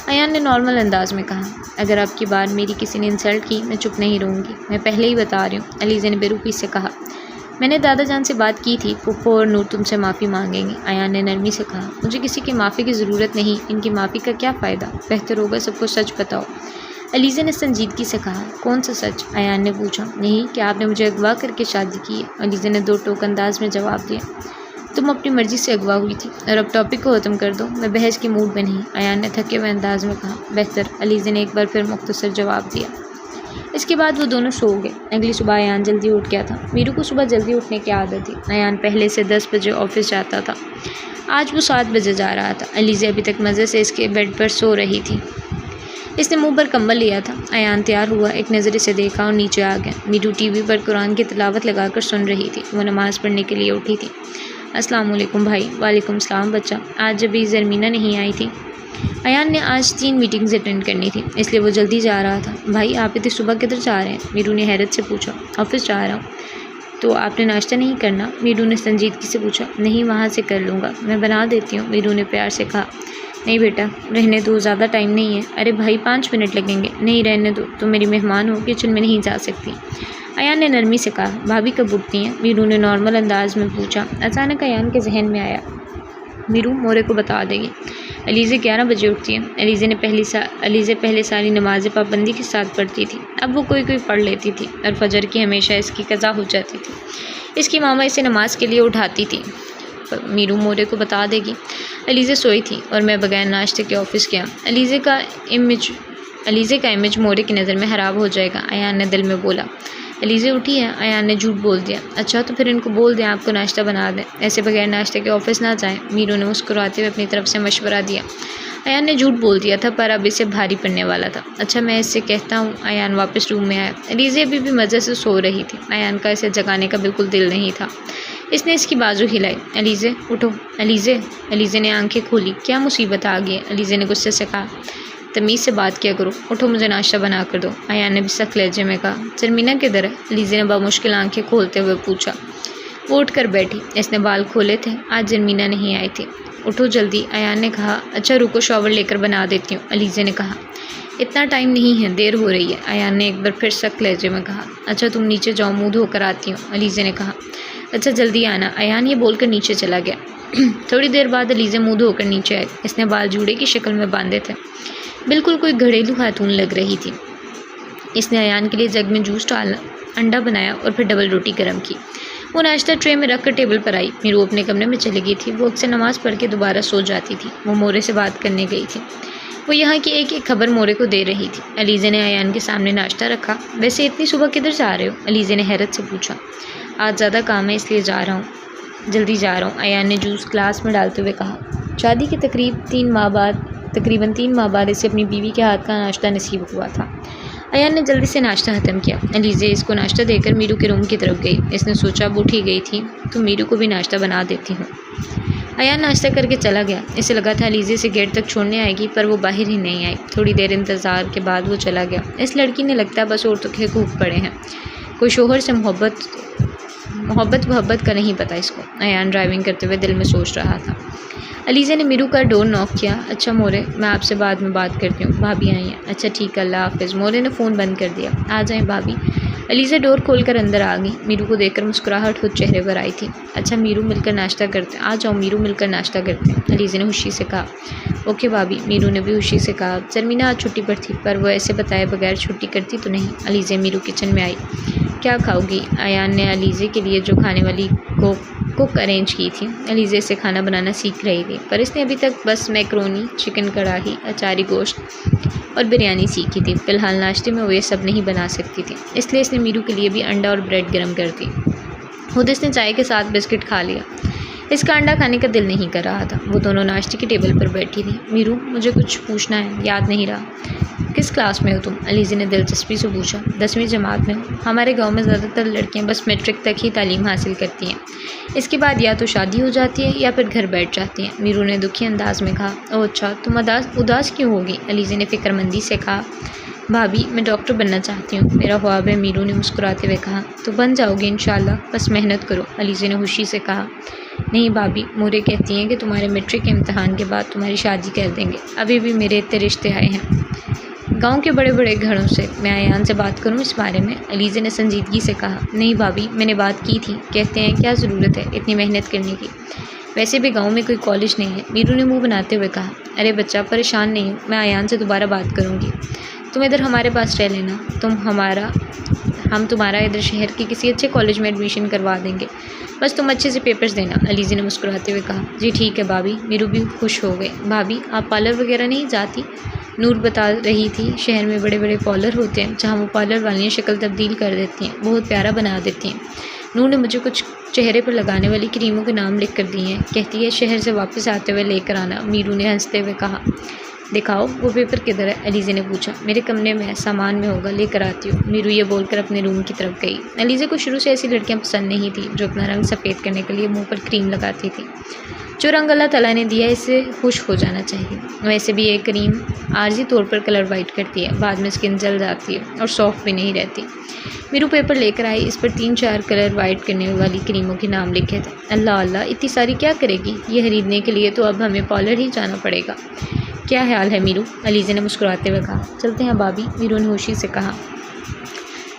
अयान ने नॉर्मल अंदाज में कहा। अगर आपकी बार मेरी किसी ने इंसल्ट की, मैं चुप नहीं रहूँगी, मैं पहले ही बता रही हूँ, अलीज़ा ने बेरुखी से कहा। मैंने दादा जान से बात की थी, पुप्पो और नूर तुमसे माफ़ी मांगेंगे, अयान ने नरमी से कहा। मुझे किसी की माफ़ी की ज़रूरत नहीं, इनकी माफ़ी का क्या फ़ायदा, बेहतर होगा सबको सच बताओ, अलीज़ा ने संजीदगी से कहा। कौन सा सच? अयान ने पूछा। नहीं कि आपने मुझे अगवा करके शादी की है, अलीज़ा ने दो टोक अंदाज में जवाब दिया। तुम अपनी मर्ज़ी से अगवा हुई थी, और अब टॉपिक को ख़त्म कर दो, मैं बहस के मूड में नहीं, अयान ने थके हुए अंदाज में कहा। बेहतर, अलीज़ा ने एक बार फिर मुख्तसर जवाब दिया। इसके बाद वो दोनों सो गए। अगली सुबह अयान जल्दी उठ गया था। मीरू को सुबह जल्दी उठने की आदत थी। अयान पहले से 10 बजे ऑफिस जाता था, आज वो 7 बजे जा रहा था। अलीज़ा अभी तक मज़े से इसके बेड पर सो रही थी। इसने मुंह पर कंबल लिया था। अयान तैयार हुआ, एक नज़र इसे देखा और नीचे आ गया। मीरू टीवी पर कुरान की तिलावत लगाकर सुन रही थी। वो नमाज़ पढ़ने के लिए उठी थी। अस्सलाम वालेकुम भाई। वालेकुम सलाम बच्चा। आज अभी ज़रमीना नहीं आई थी? अयान ने आज 3 मीटिंग्स अटेंड करनी थी, इसलिए वो जल्दी जा रहा था। भाई आप इतनी सुबह किधर जा रहे हैं? मीरू ने हैरत से पूछा। ऑफिस जा रहा हूँ। तो आपने नाश्ता नहीं करना? मीरू ने संजीदगी से पूछा। नहीं, वहाँ से कर लूँगा, मैं बना देती हूँ, मीरू ने प्यार से कहा। नहीं बेटा, रहने दो, ज़्यादा टाइम नहीं है। अरे भाई 5 मिनट लगेंगे। नहीं, रहने दो, तुम मेरी मेहमान हो, किचन में नहीं जा सकती, अयान ने नरमी से कहा। भाभी कब उठती हैं? मीरू ने नॉर्मल अंदाज में पूछा। अचानक अयान के जहन में आया, मीरू मोरे को बता देगी। अलीज़ा 11 बजे उठती है। अलीज़ा पहले सारी नमाज़ें पाबंदी के साथ पढ़ती थी, अब वो कोई पढ़ लेती थी, और फजर की हमेशा इसकी कज़ा हो जाती थी। इसकी मामा इसे नमाज के लिए उठाती थी। मीरू मोरे को बता देगी। अलीज़ा सोई थी और मैं बगैर नाश्ते के ऑफिस गया। अलीज़ा का इमेज मोरे की नज़र में ख़राब हो जाएगा, अयान ने दिल में बोला। अलीज़ा उठी है? अयान ने झूठ बोल दिया। अच्छा, तो फिर इनको बोल दें आपको नाश्ता बना दें, ऐसे बगैर नाश्ते के ऑफिस ना जाएं, मीरू ने मुस्कुराते हुए अपनी तरफ से मशवरा दिया। अयान ने झूठ बोल दिया था, पर अब इसे भारी पड़ने वाला था। अच्छा, मैं इससे कहता हूँ। अयान वापस रूम में आया। अलीज़ा अभी भी मज़े से सो रही थी। अयान का इसे जगाने का बिल्कुल दिल नहीं था। इसने इसकी बाजू हिलाई। अलीज़ा उठो। अलीज़ा ने आंखें खोली। क्या मुसीबत आ गई? अलीज़ा ने गुस्से से कहा। तमीज़ से बात किया करो, उठो, मुझे नाश्ता बना कर दो, अयान ने भी सख्त लहजे में कहा। ज़रमीना किधर है? अलीज़ा ने बामुश्किल आंखें खोलते हुए पूछा। वो उठ कर बैठी। इसने बाल खोले थे। आज ज़रमीना नहीं आई थी। उठो जल्दी, अयान ने कहा। अच्छा रुको, शॉवर लेकर बना देती हूँ, अलीज़ा ने कहा। इतना टाइम नहीं है, देर हो रही है, अयान ने एक बार फिर सख्त लहजे में कहा। अच्छा तुम नीचे जाओ, मुँह धोकर आती हूँ, अलीज़ा ने कहा। अच्छा जल्दी आना, अयान ये बोलकर नीचे चला गया। थोड़ी देर बाद अलीज़ा मुँह धोकर नीचे आई। इसने बाल जूड़े की शक्ल में बांधे थे, बिल्कुल कोई घरेलू खातून लग रही थी। इसने अयान के लिए जग में जूस डाला, अंडा बनाया और फिर डबल रोटी गर्म की। वो नाश्ता ट्रे में रखकर टेबल पर आई। मीरू अपने कमरे में चली गई थी। वो अक्सर नमाज़ पढ़ के दोबारा सो जाती थी। वो मोरे से बात करने गई थी। वो यहाँ की एक एक खबर मोरे को दे रही थी। अलीज़ा ने अयान के सामने नाश्ता रखा। वैसे इतनी सुबह किधर जा रहे हो? अलीज़ा ने हैरत से पूछा। आज ज़्यादा काम है इसलिए जा रहा हूँ, जल्दी जा रहा हूँ, अयान ने जूस ग्लास में डालते हुए कहा। शादी के तकरीबन 3 माह बाद इसे अपनी बीवी के हाथ का नाश्ता नसीब हुआ था। अयान ने जल्दी से नाश्ता ख़त्म किया। अलीज़ा इसको नाश्ता देकर मीरू के रूम की तरफ गई। इसने सोचा अब उठी गई थी तो मीरू को भी नाश्ता बना देती हूँ। अयान नाश्ता करके चला गया। इसे लगा था अलीज़ा इसे गेट तक छोड़ने आएगी, पर वो बाहर ही नहीं आई। थोड़ी देर इंतज़ार के बाद वो चला गया। इस लड़की ने लगता है बस औरतों के खूब पड़े हैं, कोई शोहर से मोहब्बत का नहीं पता इसको, अयान ड्राइविंग करते हुए दिल में सोच रहा था। अलीज़ा ने मीरू का डोर नॉक किया। अच्छा मोरे, मैं आपसे बाद में बात करती हूँ, भाभी आई हैं। अच्छा ठीक है, अल्लाह हाफ़िज़। मोरे ने फ़ोन बंद कर दिया। आ जाएं भाभी। अलीज़ा डोर खोलकर अंदर आ गई। मीरू को देखकर मुस्कुराहट खुद चेहरे पर आई थी। अच्छा मीरू, मिलकर नाश्ता करते हैं। आ जाओ मीरू, मिलकर नाश्ता करते हैं, अलीज़ा ने खुशी से कहा। ओके भाभी, मीरू ने भी खुशी से कहा। ज़रमीना आज छुट्टी पर थी, पर वो ऐसे बताए बगैर छुट्टी करती तो नहीं। अलीज़ा मीरू किचन में आई। क्या खाओगी? अयान ने अलीज़ा के लिए जो खाने वाली कुक अरेंज की थी। अलीज़ा से खाना बनाना सीख रही थी, पर इसने अभी तक बस मैक्रोनी, चिकन कढ़ाई, अचारी गोश्त और बिरयानी सीखी थी। फ़िलहाल नाश्ते में वो ये सब नहीं बना सकती थी, इसलिए इसने मीरू के लिए भी अंडा और ब्रेड गर्म कर दी। खुद इसने चाय के साथ बिस्किट खा लिया। इसका अंडा खाने का दिल नहीं कर रहा था। वो दोनों नाश्ते की टेबल पर बैठी थी। मीरू, मुझे कुछ पूछना है, याद नहीं रहा। किस क्लास में हो तुम? अलीज़ा ने दिलचस्पी से पूछा। 10वीं जमात में हूँ। हमारे गांव में ज़्यादातर लड़कियां बस मैट्रिक तक ही तालीम हासिल करती हैं, इसके बाद या तो शादी हो जाती है या फिर घर बैठ जाती हैं, मीरू ने दुखी अंदाज में कहा। ओह अच्छा, तुम उदास क्यों होगी? अलीज़ा ने फ़िक्रमंदी से कहा। भाभी मैं डॉक्टर बनना चाहती हूँ, मेरा ख्वाब है, मीरू ने मुस्कुराते हुए कहा। तो बन जाओगे इंशाल्लाह, बस मेहनत करो, अलीज़ा ने खुशी से कहा। नहीं भाभी, मोरे कहती हैं कि तुम्हारे मैट्रिक के इम्तहान के बाद तुम्हारी शादी कर देंगे, अभी भी मेरे इतने रिश्ते आए हैं गांव के बड़े बड़े घरों से। मैं अयान से बात करूं इस बारे में, अलीज़ा ने संजीदगी से कहा। नहीं भाभी, मैंने बात की थी, कहते हैं क्या ज़रूरत है इतनी मेहनत करने की, वैसे भी गांव में कोई कॉलेज नहीं है, मीरू ने मुंह बनाते हुए कहा। अरे बच्चा परेशान नहीं हो, मैं अयान से दोबारा बात करूंगी, तुम इधर हमारे पास रह लेना, हम तुम्हारा इधर शहर के किसी अच्छे कॉलेज में एडमिशन करवा देंगे, बस तुम अच्छे से पेपर्स देना, अलीज़ा ने मुस्कुराते हुए कहा। जी ठीक है भाभी, मीरू भी खुश हो गए। भाभी आप पार्लर वगैरह नहीं जाती, नूर बता रही थी शहर में बड़े बड़े पार्लर होते हैं जहाँ वो पार्लर वालियाँ शक्ल तब्दील कर देती हैं, बहुत प्यारा बना देती हैं। नूर ने मुझे कुछ चेहरे पर लगाने वाली क्रीमों के नाम लिख कर दिए हैं, कहती है शहर से वापस आते हुए लेकर आना, मीरू ने हंसते हुए कहा। दिखाओ वो पेपर किधर है, अलीज़ा ने पूछा। मेरे कमरे में सामान में होगा, लेकर आती हूँ, मीरू ये बोलकर अपने रूम की तरफ गई। अलीज़ा को शुरू से ऐसी लड़कियाँ पसंद नहीं थी जो अपना रंग सफ़ेद करने के लिए मुँह पर क्रीम लगाती थी। जो रंग अल्लाह ताला ने दिया है इससे खुश हो जाना चाहिए। वैसे भी ये क्रीम आर्जी तौर पर कलर वाइट करती है, बाद में स्किन जल जाती है और सॉफ्ट भी नहीं रहती। मीरू पेपर लेकर आई, इस पर 3-4 कलर वाइट करने वाली क्रीमों के नाम लिखे थे। अल्लाह अल्लाह, इतनी सारी क्या करेगी, ये खरीदने के लिए तो अब हमें पार्लर ही जाना पड़ेगा। क्या ख्याल है मीरू, अलीज़ा ने मुस्कुराते हुए कहा। चलते हैं भाभी, मीरू ने खुशी से कहा।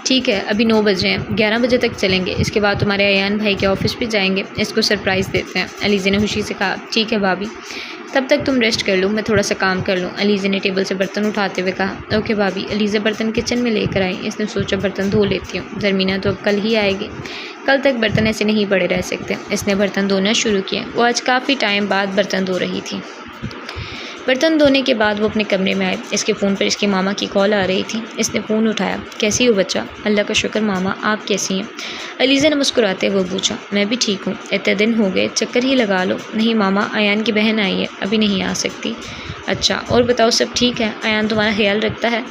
ठीक है, अभी 9 बजे हैं, 11 बजे तक चलेंगे, इसके बाद तुम्हारे अयान भाई के ऑफिस पे जाएंगे, इसको सरप्राइज़ देते हैं, अलीज़ा ने खुशी से कहा। ठीक है भाभी, तब तक तुम रेस्ट कर लो, मैं थोड़ा सा काम कर लूँ, अलीज़ा ने टेबल से बर्तन उठाते हुए कहा। ओके भाभी, अलीज़ा बर्तन किचन में लेकर आई, इसने सोचा बर्तन धो लेती हूँ, ज़रमीना तो अब कल ही आएगी, कल तक बर्तन ऐसे नहीं पड़े रह सकते। इसने बर्तन धोना शुरू किया, वो आज काफ़ी टाइम बाद बर्तन धो रही थी। बर्तन धोने के बाद वो अपने कमरे में आए, इसके फ़ोन पर इसकी मामा की कॉल आ रही थी। इसने फ़ोन उठाया। कैसी हो बच्चा? अल्लाह का शुक्र मामा, आप कैसी हैं? अलीज़ा ने मुस्कुराते हुए पूछा। मैं भी ठीक हूँ, इतने दिन हो गए, चक्कर ही लगा लो। नहीं मामा, अयान की बहन आई है, अभी नहीं आ सकती। अच्छा, और बताओ सब ठीक है? अयान तुम्हारा ख्याल रखता है?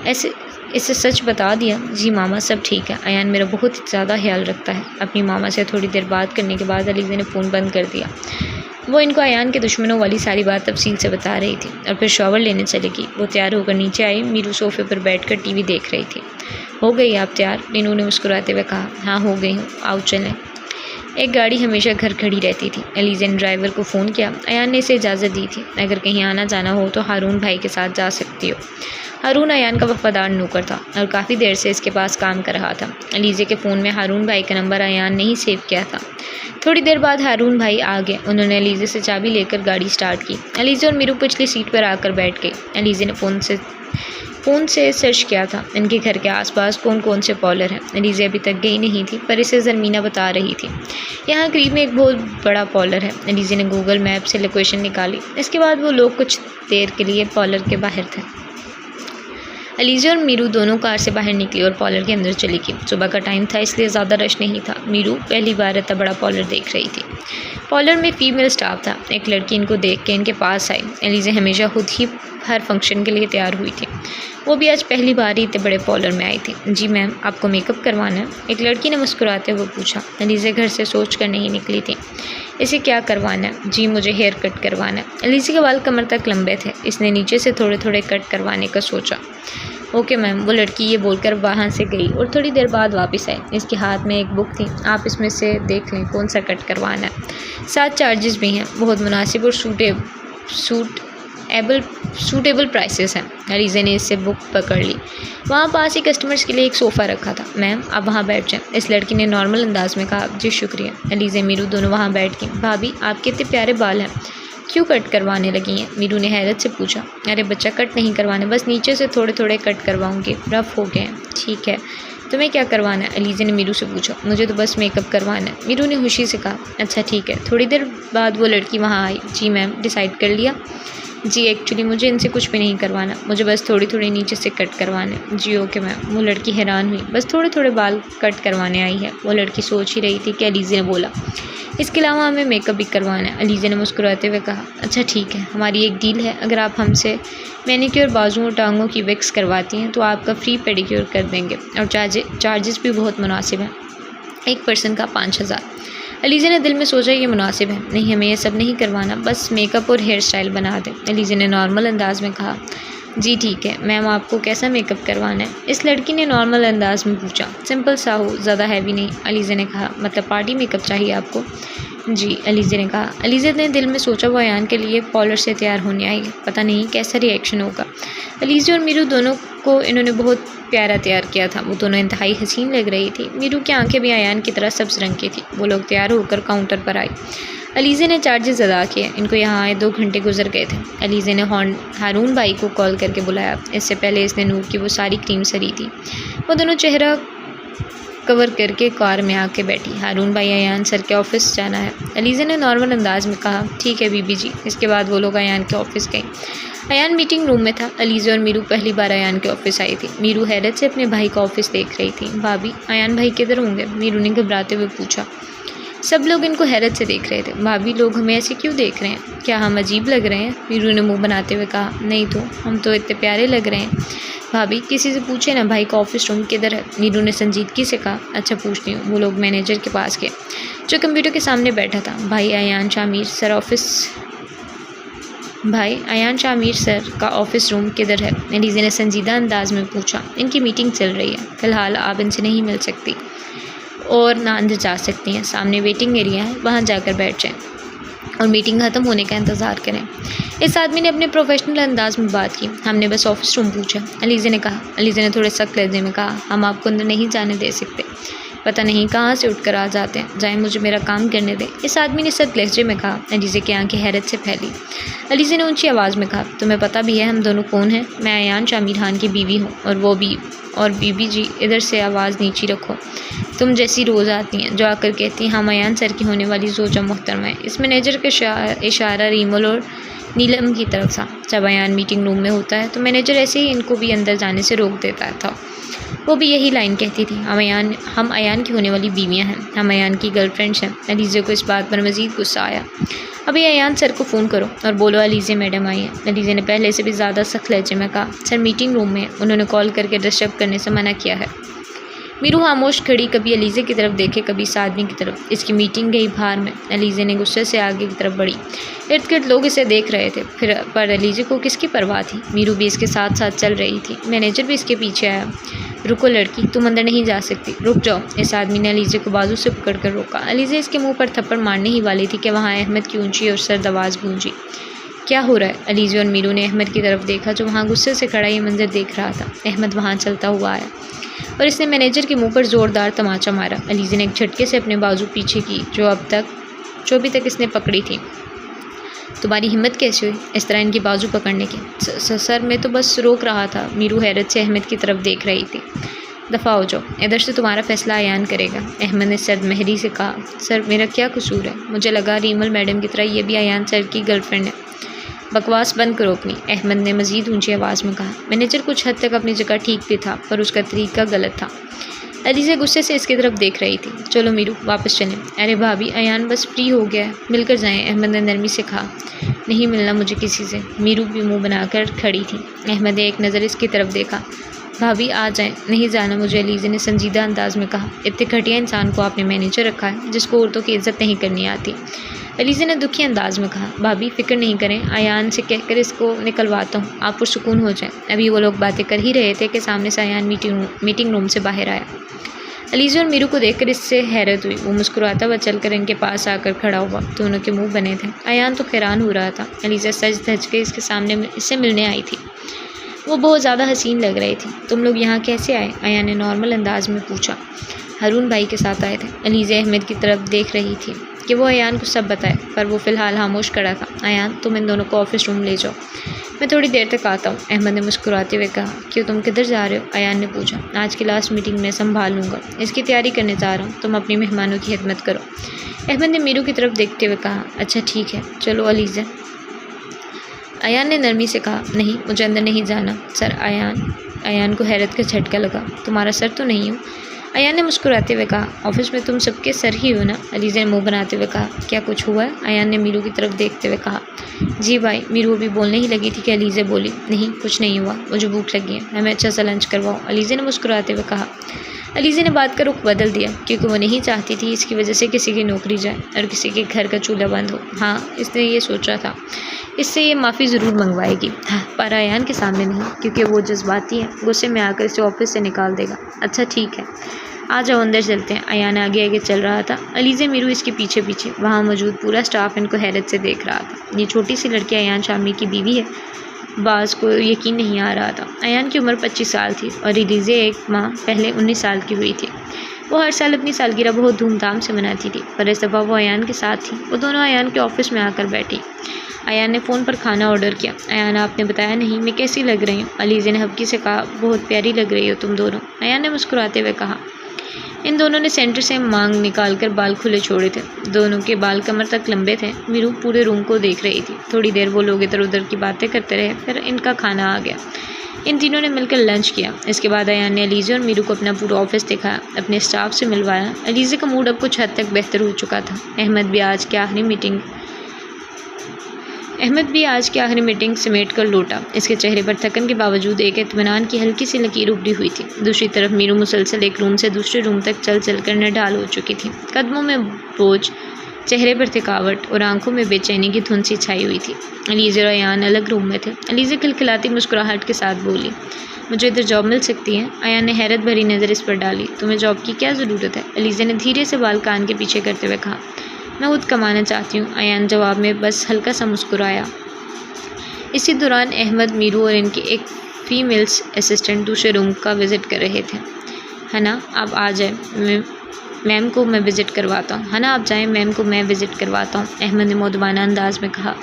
इससे सच बता दिया। जी मामा, सब ठीक है, अयान मेरा बहुत ज़्यादा ख्याल रखता है। अपनी मामा से थोड़ी देर बात करने के बाद अलीज़ा ने फ़ोन बंद कर दिया। वो इनको अयान के दुश्मनों वाली सारी बात तफसील से बता रही थी और फिर शॉवर लेने चली गई। वो तैयार होकर नीचे आई, मीरू सोफे पर बैठकर टीवी देख रही थी। हो गई आप तैयार? मीनू ने मुस्कुराते हुए कहा। हाँ हो गई हूँ, आओ चलें। एक गाड़ी हमेशा घर खड़ी रहती थी। अलीज़ा ने ड्राइवर को फ़ोन किया। अयान ने इसे इजाज़त दी थी, अगर कहीं आना जाना हो तो हारून भाई के साथ जा सकती हो। हारून अयान का वफ़ादार नौकर था और काफ़ी देर से इसके पास काम कर रहा था। अलीज़ा के फ़ोन में हारून भाई का नंबर अयान ने ही सेव किया था। थोड़ी देर बाद हारून भाई आ गए। उन्होंने अलीज़ा से चाबी लेकर गाड़ी स्टार्ट की। अलीज़ा और मीरू पिछली सीट पर आकर बैठ गई। अलीज़ा ने फ़ोन से सर्च किया था इनके घर के आसपास कौन कौन से पार्लर हैं। अलीज़ा अभी तक गई नहीं थी, पर इसे ज़रमीना बता रही थी। यहाँ करीब में एक बहुत बड़ा पार्लर है। अलीज़ा ने गूगल मैप से लोकेशन निकाली। इसके बाद वो लोग कुछ देर के लिए पार्लर के बाहर थे। अलीज़ा और मीरू दोनों कार से बाहर निकली और पार्लर के अंदर चली गई। सुबह का टाइम था, इसलिए ज़्यादा रश नहीं था। मीरू पहली बार इतना बड़ा पार्लर देख रही थी। पार्लर में फ़ीमेल स्टाफ था। एक लड़की इनको देख के इनके पास आई। अलीज़ा हमेशा खुद ही हर फंक्शन के लिए तैयार हुई थी, वो भी आज पहली बार ही इतने बड़े पार्लर में आई थी। जी मैम, आपको मेकअप करवाना है? एक लड़की ने मुस्कुराते हुए पूछा। अलीज़ा घर से सोच कर नहीं निकली थी। इसे क्या करवाना है? जी मुझे हेयर कट करवाना है। अलीज़ा के बाल कमर तक लंबे थे, इसने नीचे से थोड़े थोड़े कट करवाने का सोचा। ओके मैम, वो लड़की ये बोलकर वहाँ से गई और थोड़ी देर बाद वापस आई। इसके हाथ में एक बुक थी, आप इसमें से देख लें कौन सा कट करवाना है। साथ चार्जेस भी हैं, बहुत मुनासिब और सूटेबल प्राइसेस हैं। अलीज़ा ने इससे बुक पकड़ ली। वहाँ पास ही कस्टमर्स के लिए एक सोफ़ा रखा था। मैम आप वहाँ बैठ जाएं, इस लड़की ने नॉर्मल अंदाज में कहा। जी शुक्रिया। अलीज़ा मीरू दोनों वहाँ बैठ गई। भाभी आपके इतने प्यारे बाल हैं, क्यों कट करवाने लगी हैं? मीरू ने हैरत से पूछा। अरे बच्चा, कट नहीं करवाने, बस नीचे से थोड़े थोड़े कट करवाऊँगी, रफ़ हो गए हैं। ठीक है, तुम्हें क्या करवाना है? अलीज़ा ने मीरू से पूछा। मुझे तो बस मेकअप करवाना है, मीरू ने खुशी से कहा। अच्छा ठीक है। थोड़ी देर बाद वो लड़की वहाँ आई। जी मैम, डिसाइड कर लिया? जी एक्चुअली मुझे इनसे कुछ भी नहीं करवाना, मुझे बस थोड़ी थोड़ी नीचे से कट करवाने। जी ओके मैम। वो लड़की हैरान हुई। बस थोड़े थोड़े बाल कट करवाने आई है। वो लड़की सोच ही रही थी कि अलीज़ा ने बोला, इसके अलावा हमें मेकअप भी करवाना है। अलीज़ा ने मुस्कुराते हुए कहा। अच्छा ठीक है, हमारी एक डील है, अगर आप हमसे मैनिक्योर, बाजुओं और टांगों की वैक्स करवाती हैं तो आपका फ्री पेडिक्योर कर देंगे और चार्जेस भी बहुत मुनासिब हैं, एक पर्सन का 5000। अलीज़ा ने दिल में सोचा ये मुनासिब है, नहीं हमें ये सब नहीं करवाना, बस मेकअप और हेयर स्टाइल बना दें। अलीज़ा ने नॉर्मल अंदाज में कहा। जी ठीक है मैम, आपको कैसा मेकअप करवाना है? इस लड़की ने नॉर्मल अंदाज में पूछा। सिंपल सा हो, ज़्यादा हैवी नहीं, अलीज़ा ने कहा। मतलब पार्टी मेकअप चाहिए आपको? जी, अलीज़ा ने कहा। अलीज़ा ने दिल में सोचा वो अयान के लिए पार्लर से तैयार होने आई है, पता नहीं कैसा रिएक्शन होगा। अलीज़ा और मीरू दोनों को इन्होंने बहुत प्यारा तैयार किया था। वो दोनों इंतहाई हसीन लग रही थी। मीरू की आंखें भी अयान की तरह सब्ज़ रंग की थी। वो लोग तैयार होकर काउंटर पर आई। अलीज़ा ने चार्जेस अदा किए। इनको यहाँ आए 2 घंटे गुजर गए थे। अलीज़ा ने हारून भाई को कॉल करके बुलाया। इससे पहले इसने नूर की वो सारी क्रीम सरी थी। वो दोनों चेहरा कवर करके कार में आके बैठी। हारून भाई, अयान सर के ऑफिस जाना है। अलीज़ा ने नॉर्मल अंदाज में कहा, ठीक है बीबी जी। इसके बाद वो लोग अयान के ऑफिस गए। अयान मीटिंग रूम में था। अलीज़ा और मीरू पहली बार अयान के ऑफिस आई थी। मीरू हैरत से अपने भाई का ऑफिस देख रही थी। भाभी, अयान भाई किधर होंगे? मीरू ने घबराते हुए पूछा। सब लोग इनको हैरत से देख रहे थे। भाभी, लोग हमें ऐसे क्यों देख रहे हैं? क्या हम अजीब लग रहे हैं? मीरू ने मुंह बनाते हुए कहा। नहीं तो, हम तो इतने प्यारे लग रहे हैं। भाभी, किसी से पूछे ना भाई का ऑफिस रूम किधर है? मीरू ने संजीदगी से कहा। अच्छा, पूछती हूँ। वो लोग मैनेजर के पास गए जो कंप्यूटर के सामने बैठा था। भाई अयान शामिर सर का ऑफिस रूम किधर है? अलीज़ा ने संजीदा अंदाज में पूछा। इनकी मीटिंग चल रही है, फ़िलहाल आप इनसे नहीं मिल सकती और ना अंदर जा सकती हैं। सामने वेटिंग एरिया है, वहाँ जाकर बैठ जाएं और मीटिंग ख़त्म होने का इंतज़ार करें। इस आदमी ने अपने प्रोफेशनल अंदाज में बात की। हमने बस ऑफिस रूम पूछा, अलीज़ा ने कहा। अलीज़ा ने थोड़े सख्त लहजे में कहा, हम आपको अंदर नहीं जाने दे सकते। पता नहीं कहाँ से उठकर आ जाते हैं। जाए, मुझे मेरा काम करने दें। इस आदमी ने सख्त लहजे में कहा। अलीज़ा की आंखें हैरत से फैली। अलीज़ा ने ऊंची आवाज़ में कहा, तुम्हें पता भी है हम दोनों कौन हैं? मैं अयान शामिर खान की बीवी हूँ और बीबी जी, इधर से आवाज़ नीची रखो। तुम जैसी रोज़ आती हैं जो आकर कहती हैं हम अयान सर की होने वाली ज़ोजा मोहतरमा है। इस मैनेजर का इशारा रीमल और नीलम की तरफ था। जब अयान मीटिंग रूम में होता है तो मैनेजर ऐसे ही इनको भी अंदर जाने से रोक देता था। वो भी यही लाइन कहती थी, हम अयान की होने वाली बीवियां हैं, हम अयान की गर्लफ्रेंड्स हैं। अलीज़ा को इस बात पर मज़ीद गुस्सा आया। अभी अयान सर को फ़ोन करो और बोलो अलीज़ा मैडम आई हैं। अलीज़ा ने पहले से भी ज़्यादा सख्त लहजे में कहा। सर मीटिंग रूम में, उन्होंने कॉल करके डिस्टर्ब करने से मना किया है। मीरू खामोश खड़ी, कभी अलीज़ा की तरफ देखे, कभी इस आदमी की तरफ। इसकी मीटिंग गई बाहर में। अलीज़ा ने गुस्से से आगे की तरफ बढ़ी। इर्द गिर्द लोग इसे देख रहे थे, पर अलीज़ा को किसकी परवाह थी? मीरू भी इसके साथ साथ चल रही थी। मैनेजर भी इसके पीछे आया। रुको लड़की, तुम अंदर नहीं जा सकती, रुक जाओ। इस आदमी ने अलीज़ा को बाजू से पकड़ कर रोका। अलीज़ा इसके मुँह पर थप्पड़ मारने ही वाली थी कि वहाँ अहमद की ऊँची और सर्द आवाज़ गूंजी। क्या हो रहा है? अलीज़ा और मीरू ने अहमद की तरफ देखा जो वहाँ गुस्से से खड़ा ये मंजर देख रहा था। अहमद वहाँ चलता हुआ आया और इसने मैनेजर के मुंह पर ज़ोरदार तमाचा मारा। अलीज़ा ने एक झटके से अपने बाजू पीछे की जो अभी तक इसने पकड़ी थी। तुम्हारी हिम्मत कैसे हुई इस तरह इनकी बाजू पकड़ने की? सर, मैं तो बस रोक रहा था। मीरू हैरत से अहमद की तरफ देख रही थी। दफ़ा हो जाओ, इधर से तुम्हारा फ़ैसला अयान करेगा। अहमद ने सर्द महरी से कहा। सर, मेरा क्या कसूर है? मुझे लगा रीमल मैडम की तरह ये भी अयान सर की गर्लफ्रेंड है। बकवास बंद करो अपनी, अहमद ने मज़ीद ऊंची आवाज़ में कहा। मैनेजर कुछ हद तक अपनी जगह ठीक भी था, पर उसका तरीका गलत था। अलीज़ा गुस्से से इसकी तरफ देख रही थी। चलो मीरू, वापस चलें। अरे भाभी, अयान बस फ्री हो गया है, मिलकर जाएं, अहमद ने नरमी से कहा। नहीं मिलना मुझे किसी से। मीरू भी मुंह बनाकर खड़ी थी। अहमद ने एक नज़र इसकी तरफ देखा। भाभी आ जाएं। नहीं जाना मुझे, अलीज़ा ने संजीदा अंदाज में कहा। इतने घटिया इंसान को आपने मैनेजर रखा है जिसको औरतों की इज्जत नहीं करनी आती। अलीज़ा ने दुखी अंदाज में कहा। भाभी फ़िक्र नहीं करें, अयान से कहकर इसको निकलवाता हूँ, आप पुरसुकून हो जाएं। अभी वो लोग बातें कर ही रहे थे कि सामने से अयान मीटिंग रूम से बाहर आया। अलीज़ा और मीरू को देखकर इससे हैरत हुई। वो मुस्कुराता हुआ चलकर इनके पास आकर खड़ा हुआ। दोनों के मुंह बने थे। अयान तो हैरान हो रहा था। अलीज़ा सज धज के इसके सामने इससे मिलने आई थी। वो बहुत ज़्यादा हसीन लग रही थी। तुम लोग यहाँ कैसे आए? अयान ने नॉर्मल अंदाज में पूछा। हारून भाई के साथ आए थे। अलीज़ा अहमद की तरफ देख रही थी कि वो अयान को सब बताए, पर वो फ़िलहाल खामोश खड़ा था। अयान, तुम इन दोनों को ऑफिस रूम ले जाओ, मैं थोड़ी देर तक आता हूँ। अहमद ने मुस्कुराते हुए कहा। क्यों, तुम किधर जा रहे हो? अयान ने पूछा। आज की लास्ट मीटिंग में संभाल लूँगा, इसकी तैयारी करने जा रहा हूँ, तुम अपनी मेहमानों की खिदमत करो। अहमद ने मीरू की तरफ देखते हुए कहा। अच्छा ठीक है, चलो अलीज़ा। अयान ने नरमी से कहा। नहीं, मुझे अंदर नहीं जाना। सर, अयान को हैरत का झटका लगा। तुम्हारा सर तो नहीं हूँ? अयान ने मुस्कुराते हुए कहा। ऑफिस में तुम सबके सर ही हो ना? अलीज़ा ने मुंह बनाते हुए कहा। क्या कुछ हुआ है? अयान ने मीरू की तरफ देखते हुए कहा। जी भाई। मीरू अभी बोलने ही लगी थी कि अलीज़ा बोली। नहीं, कुछ नहीं हुआ, मुझे भूख लगी है, हमें अच्छा सा लंच करवाओ। अलीज़ा ने मुस्कुराते हुए कहा। अलीज़ा ने बात का रुख बदल दिया क्योंकि वो नहीं चाहती थी इसकी वजह से किसी की नौकरी जाए और किसी के घर का चूल्हा बंद हो। हाँ, इसने ये सोचा था, इससे ये माफ़ी ज़रूर मंगवाएगी, पर अयान के सामने नहीं, क्योंकि वो जज्बाती है, गुस्से में आकर इसे ऑफिस से निकाल देगा। अच्छा ठीक है, आ जाओ अंदर चलते हैं। अयान आगे आगे चल रहा था, अलीज़ा मीरू इसके पीछे पीछे। वहाँ मौजूद पूरा स्टाफ इनको हैरत से देख रहा था। ये छोटी सी लड़की अयान शामी की बीवी है। बाज़ को यकीन नहीं आ रहा था। अयान की उम्र 25 साल थी और अलीज़ा एक माह पहले 19 साल की हुई थी। वो हर साल अपनी सालगिरह बहुत धूमधाम से मनाती थी, पर इस दफ़ा वो अयान के साथ थी। वो दोनों अयान के ऑफिस में आकर बैठी। अयान ने फ़ोन पर खाना ऑर्डर किया। अयान, आपने बताया नहीं, मैं कैसी लग रही हूँ? अलीज़ा ने हल्की से कहा, बहुत प्यारी लग रही हो तुम दोनों। अयान ने मुस्कुराते हुए कहा। इन दोनों ने सेंटर से मांग निकालकर बाल खुले छोड़े थे। दोनों के बाल कमर तक लंबे थे। मीरू पूरे रूम को देख रही थी। थोड़ी देर वो लोग इधर उधर की बातें करते रहे, फिर इनका खाना आ गया। इन तीनों ने मिलकर लंच किया। इसके बाद अयान ने अलीज़ा और मीरू को अपना पूरा ऑफिस दिखाया, अपने स्टाफ से मिलवाया। अलीज़ा का मूड अब कुछ हद तक बेहतर हो चुका था। अहमद भी आज की आखिरी मीटिंग समेट कर लौटा। इसके चेहरे पर थकन के बावजूद एक इत्मीनान की हल्की सी लकीर उभरी हुई थी। दूसरी तरफ मीरू मुसलसल एक रूम से दूसरे रूम तक चल चल कर निढाल हो चुकी थी। कदमों में बोझ, चेहरे पर थकावट और आंखों में बेचैनी की धुंध सी छाई हुई थी। अलीज़ा और अयान अलग रूम में थे। अलीज़ा खिलखिलाती मुस्कुराहट के साथ बोली, मुझे इधर जॉब मिल सकती है? अयान ने हैरत भरी नज़र इस पर डाली। तुम्हें जॉब की क्या ज़रूरत है? अलीज़ा ने धीरे से बाल कान के पीछे करते हुए कहा। मैं खुद कमाना चाहती हूँ। अयान जवाब में बस हल्का सा मुस्कुराया। इसी दौरान अहमद, मीरू और इनकी एक फीमेल्स असिस्टेंट दूसरे रूम का विज़िट कर रहे थे। है ना, आप आ जाए, मैम को मैं विज़िट करवाता हूँ। है ना, आप जाएं, मैम को मैं विज़िट करवाता हूँ, अहमद ने मौदबाना अंदाज में कहा।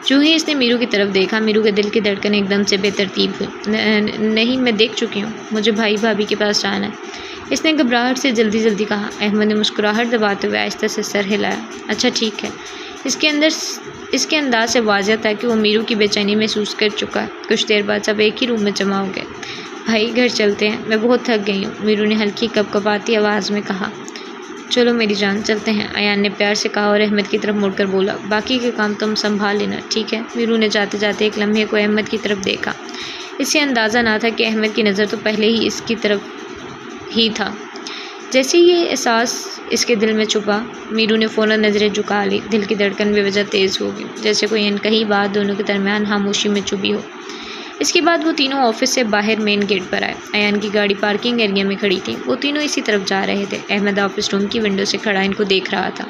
जो ही इसने मीरू की तरफ देखा, मीरू के दिल की धड़कन एकदम से बेतरतीब हुई। नहीं, मैं देख चुकी हूँ, मुझे भाई भाभी के पास जाना है, इसने घबराहट से जल्दी जल्दी कहा। अहमद ने मुस्कुराहट दबाते हुए आहिस्ता से सर हिलाया। अच्छा ठीक है। इसके अंदाज से वाज़ह था कि वो मीरू की बेचैनी महसूस कर चुका है। कुछ देर बाद सब एक ही रूम में जमा हो गए। भाई घर चलते हैं, मैं बहुत थक गई हूँ, मीरू ने हल्की कपकपाती आवाज़ में कहा। चलो मेरी जान, चलते हैं, अयान ने प्यार से कहा और अहमद की तरफ मुड़कर बोला, बाकी के काम तुम संभाल लेना, ठीक है? मीरू ने जाते जाते एक लम्हे को अहमद की तरफ देखा। इससे अंदाज़ा ना था कि अहमद की नज़र तो पहले ही इसकी तरफ ही था। जैसे ही ये एहसास इसके दिल में छुपा, मीरू ने फ़ौरन नज़रें झुका ली। दिल की धड़कन बेवजह तेज़ हो गई, जैसे कोई अनकही बात दोनों के दरमियान खामोशी में चुभी हो। इसके बाद वो तीनों ऑफिस से बाहर मेन गेट पर आए। अयान की गाड़ी पार्किंग एरिया में खड़ी थी। वो तीनों इसी तरफ जा रहे थे। अहमद ऑफिस रूम की विंडो से खड़ा इनको देख रहा था।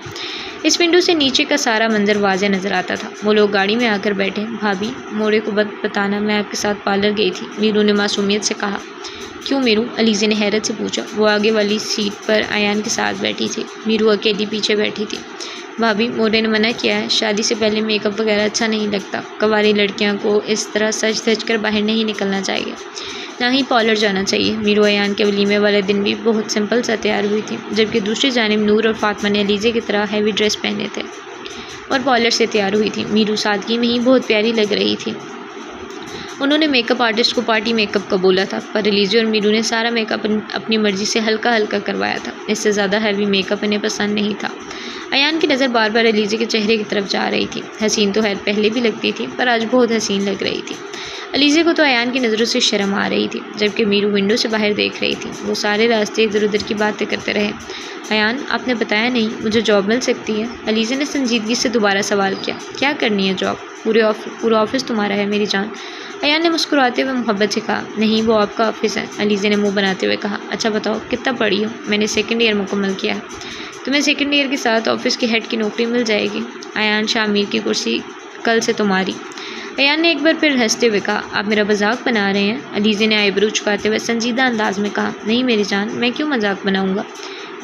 इस विंडो से नीचे का सारा मंजर वाज़े नज़र आता था। वो लोग गाड़ी में आकर बैठे। भाभी, मोरे को बताना, मैं आपके साथ पार्लर गई थी, मीरू ने मासूमियत से कहा। क्यों मीरू? अलीज़ा ने हैरत से पूछा। वो आगे वाली सीट पर अयान के साथ बैठी थी, मीरू अकेली पीछे बैठी थी। भाभी, मोरे ने मना किया है, शादी से पहले मेकअप वगैरह अच्छा नहीं लगता। कुंवारी लड़कियों को इस तरह सज धज कर बाहर नहीं निकलना चाहिए, ना ही पार्लर जाना चाहिए। मीरू अयान के वलीमे वाले दिन भी बहुत सिंपल सा तैयार हुई थी, जबकि दूसरी जानिब नूर और फातिमा ने अलीज़ा की तरह हैवी ड्रेस पहने थे और पार्लर से तैयार हुई थी। मीरू सादगी में ही बहुत प्यारी लग रही थी। उन्होंने मेकअप आर्टिस्ट को पार्टी मेकअप का बोला था, पर अलीज़ा और मीरू ने सारा मेकअप अपनी मर्ज़ी से हल्का हल्का करवाया था। इससे ज़्यादा हैवी मेकअप इन्हें पसंद नहीं था। अयान की नज़र बार बार अलीज़ा के चेहरे की तरफ जा रही थी। हसीन तो खैर पहले भी लगती थी, पर आज बहुत हसीन लग रही थी। अलीज़ा को तो अयान की नज़रों से शर्म आ रही थी, जबकि मीरू विंडो से बाहर देख रही थी। वो सारे रास्ते इधर उधर की बातें करते रहे। अयान, आपने बताया नहीं, मुझे जॉब मिल सकती है? अलीज़ा ने संजीदगी से दोबारा सवाल किया। क्या करनी है जॉब? पूरा ऑफिस तुम्हारा है मेरी जान। अयान ने मुस्कुराते हुए मोहब्बत से कहा। नहीं, वो आपका ऑफिस है, अलीज़ा ने मुंह बनाते हुए कहा। अच्छा बताओ, कितना पढ़ी हो? मैंने 2nd ईयर मुकम्मल किया है। तुम्हें 2nd ईयर के साथ ऑफिस की हेड की नौकरी मिल जाएगी। अयान, शामिर की कुर्सी कल से तुम्हारी। अयान ने एक बार फिर हंसते हुए कहा। आप मेरा मजाक बना रहे हैं? अलीज़ा ने आईब्रो झुकाते हुए संजीदा अंदाज में कहा। नहीं मेरी जान, मैं क्यों मजाक बनाऊँगा।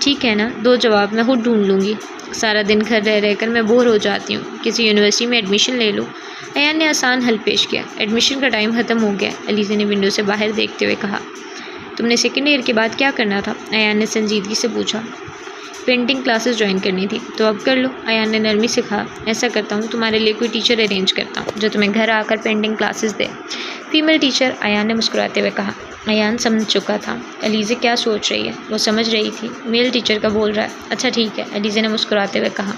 ठीक है ना, दो जवाब मैं खुद ढूंढ लूँगी, सारा दिन घर रह रहकर मैं बोर हो जाती हूँ, किसी यूनिवर्सिटी में एडमिशन ले लो। अयान ने आसान हल पेश किया। एडमिशन का टाइम ख़त्म हो गया, अलीज़ा ने विंडो से बाहर देखते हुए कहा। तुमने 2nd ईयर के बाद क्या करना था? अयान ने संजीदगी से पूछा। पेंटिंग क्लासेस ज्वाइन करनी थी, तो अब कर लो, अयान ने नरमी से कहा। ऐसा करता हूँ, तुम्हारे लिए कोई टीचर अरेंज करता हूँ जो तुम्हें घर आकर पेंटिंग क्लासेस दे। फीमेल टीचर, अयान ने मुस्कुराते हुए कहा। अयान समझ चुका था अलीज़ा क्या सोच रही है, वो समझ रही थी। मेल टीचर का बोल रहा है। अच्छा ठीक है, अलीज़ा ने मुस्कुराते हुए कहा।